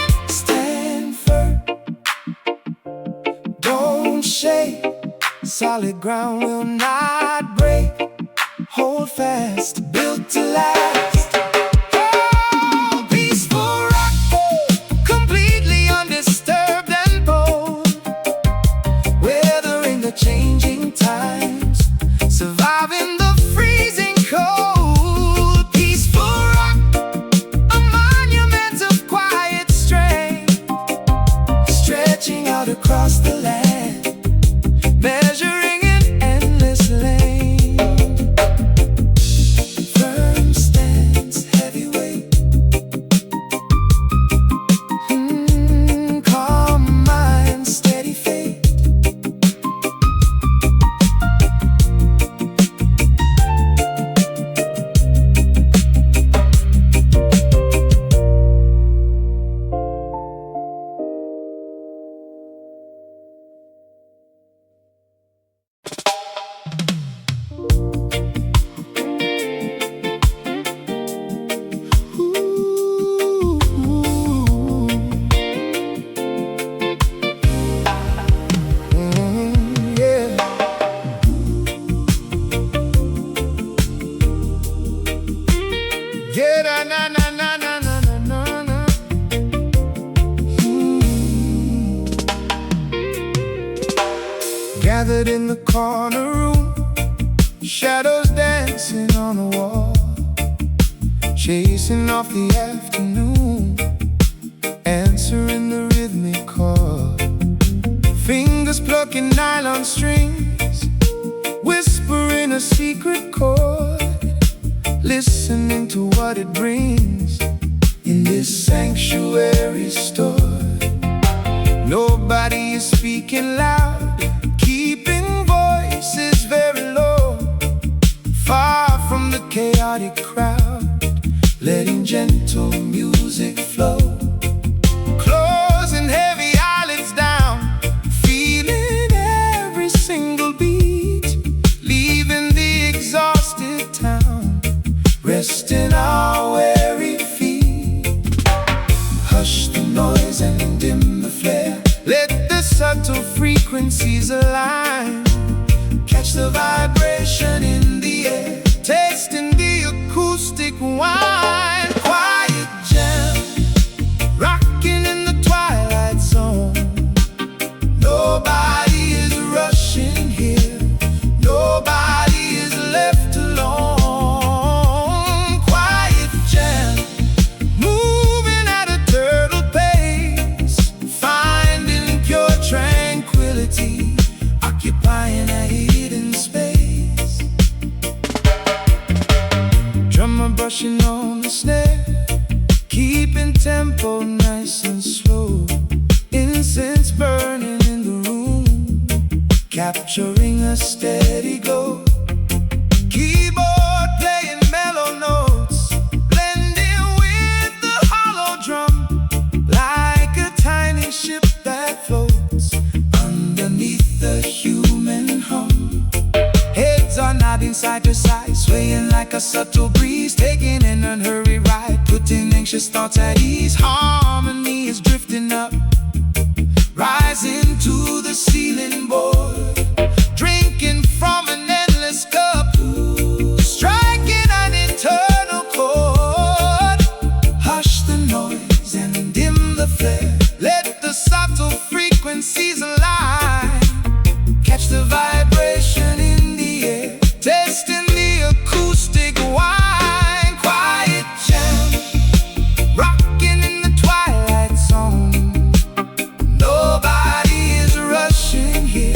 S1: end. Stand firm, don't shake, solid ground will not break, hold fast, built to last. Oh, peaceful rock, completely undisturbed and bold, weathering the changing times, surviving the freezing cold. Peaceful rock, a monument of quiet strength, stretching out across the land, measuring an endless length. Firm stands heavyweight, calm mind, steady faith, gathered in the corner room, shadows dancing on the wall, chasing off the afternoon, answering the rhythmic call. Fingers plucking nylon strings, whispering a secret chord, listening to what it brings in this sanctuary store. Nobody is speaking loud, keeping voices very low, far from the chaotic crowd, letting gentle music flow. Closing heavy eyelids down, feeling every single beat, leaving the exhausted town, resting our weary feet. Hush the noise and dim the flare, let the subtle frequencies align, catch the vibration in the air, tasting the acoustic wine. Quiet jam, rocking in the twilight zone. Nobody is rushing here, nobody is left alone. Quiet jam, moving at a turtle pace, finding pure tranquility, occupying a hidden space. Drummer brushing on the snare, keeping tempo nice and slow. Incense burning in the room, capturing a steady glow. Keyboard playing mellow notes, blending with the hollow drum, like a tiny ship that floats underneath the human hum. Heads are nodding side to side, swaying like a subtle breeze, taking an unhurried ride, putting anxious thoughts at ease. Harmony is drifting up, rising to the ceiling board, drinking from an endless cup, striking an eternal chord. Hush the noise and dim the flare, let the subtle frequencies align, catch the vibration in the air, tasting the acoustic wine. Quiet jam, rocking in the twilight zone. Nobody is rushing here,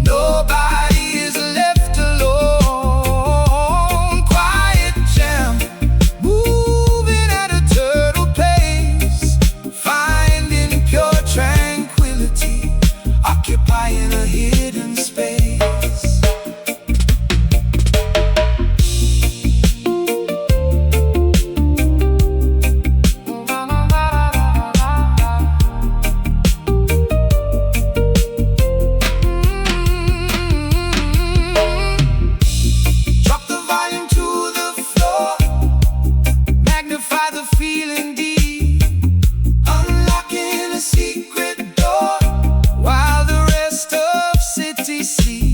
S1: nobody is left alone. Quiet jam, moving at a turtle pace, finding pure tranquility, occupying a hidden space. Drop the volume to the floor, magnify the feeling deep, unlocking a secret door, while the rest of city sees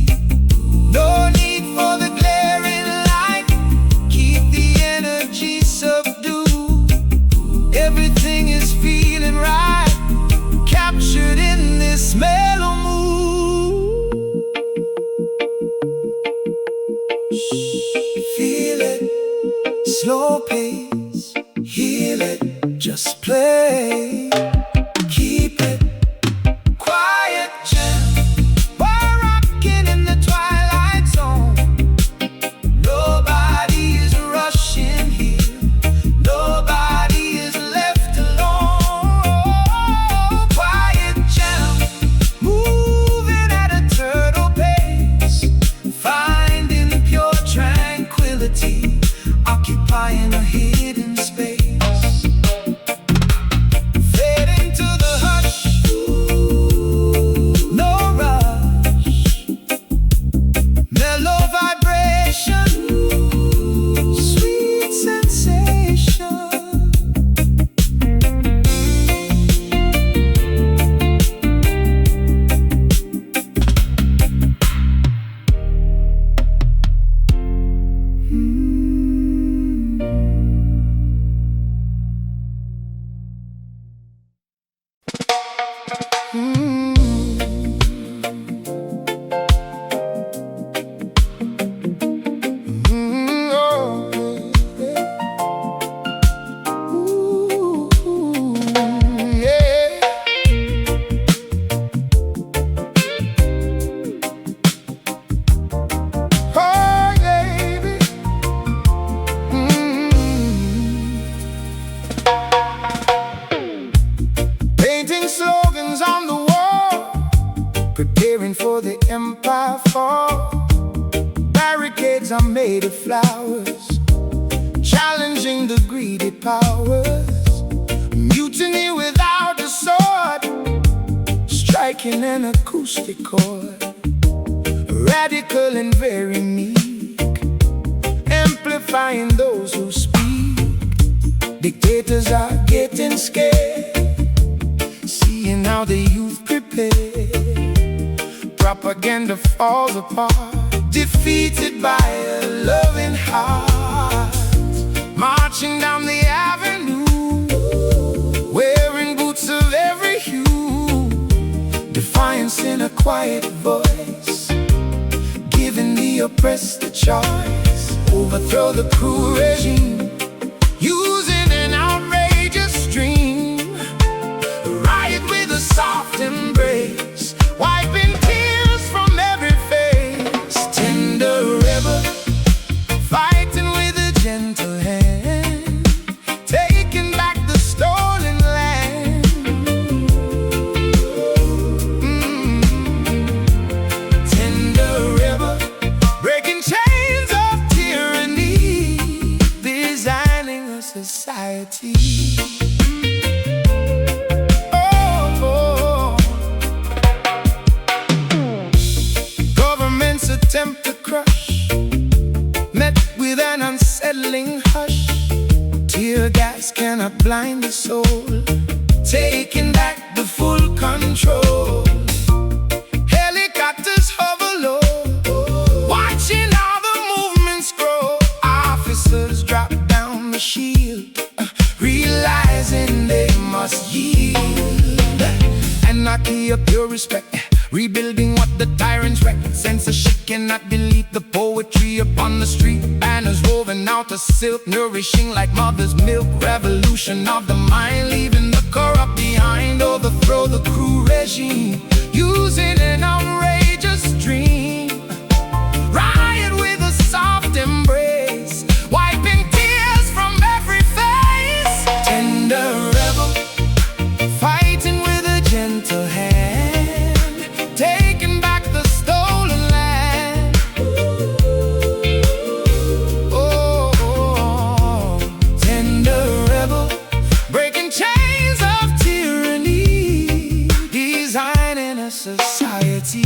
S1: before the empire falls. Barricades are made of flowers, challenging the greedy powers. Mutiny without a sword, striking an acoustic chord. Radical and very meek, amplifying those who speak. Dictators are getting scared, seeing how the youth prepare. Propaganda falls apart, defeated by a loving heart. Marching down the avenue, wearing boots of every hue. Defiance in a quiet voice, giving the oppressed a choice. Overthrow the cruel regime, using an outrageous stream. Riot with a soft embrace, wiping tears from every face. Tender rebel, fighting with a gentle hand, taking back the stolen land. Tender rebel, breaking chains of tyranny, designing a society. Attempt to crush, met with an unsettling hush. Tear gas cannot blind the soul, taking back the full control. Helicopters hover low, watching how the movements grow. Officers drop down the shield, realizing they must yield. Anarchy of pure respect, rebuilding what the tyrants wrecked. Censorship cannot delete the poetry upon the street. Banners woven out of silk, nourishing like mother's milk. Revolution of the mind, leaving the corrupt behind. Overthrow the cruel regime, using an outrageous dream. Riot with a soft embrace, wiping tears from every face. Tender rebel, fighting with a gentle hand, taking back the stolen land. Oh, tender rebel, breaking chains of tyranny, designing a society.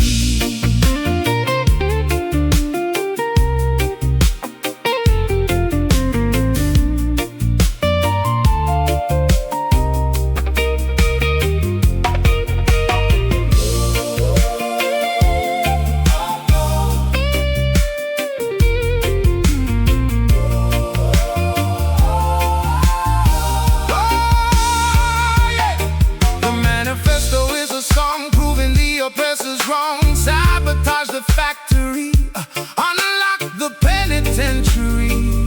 S1: Oppressors wrong, sabotage the factory, unlock the penitentiary.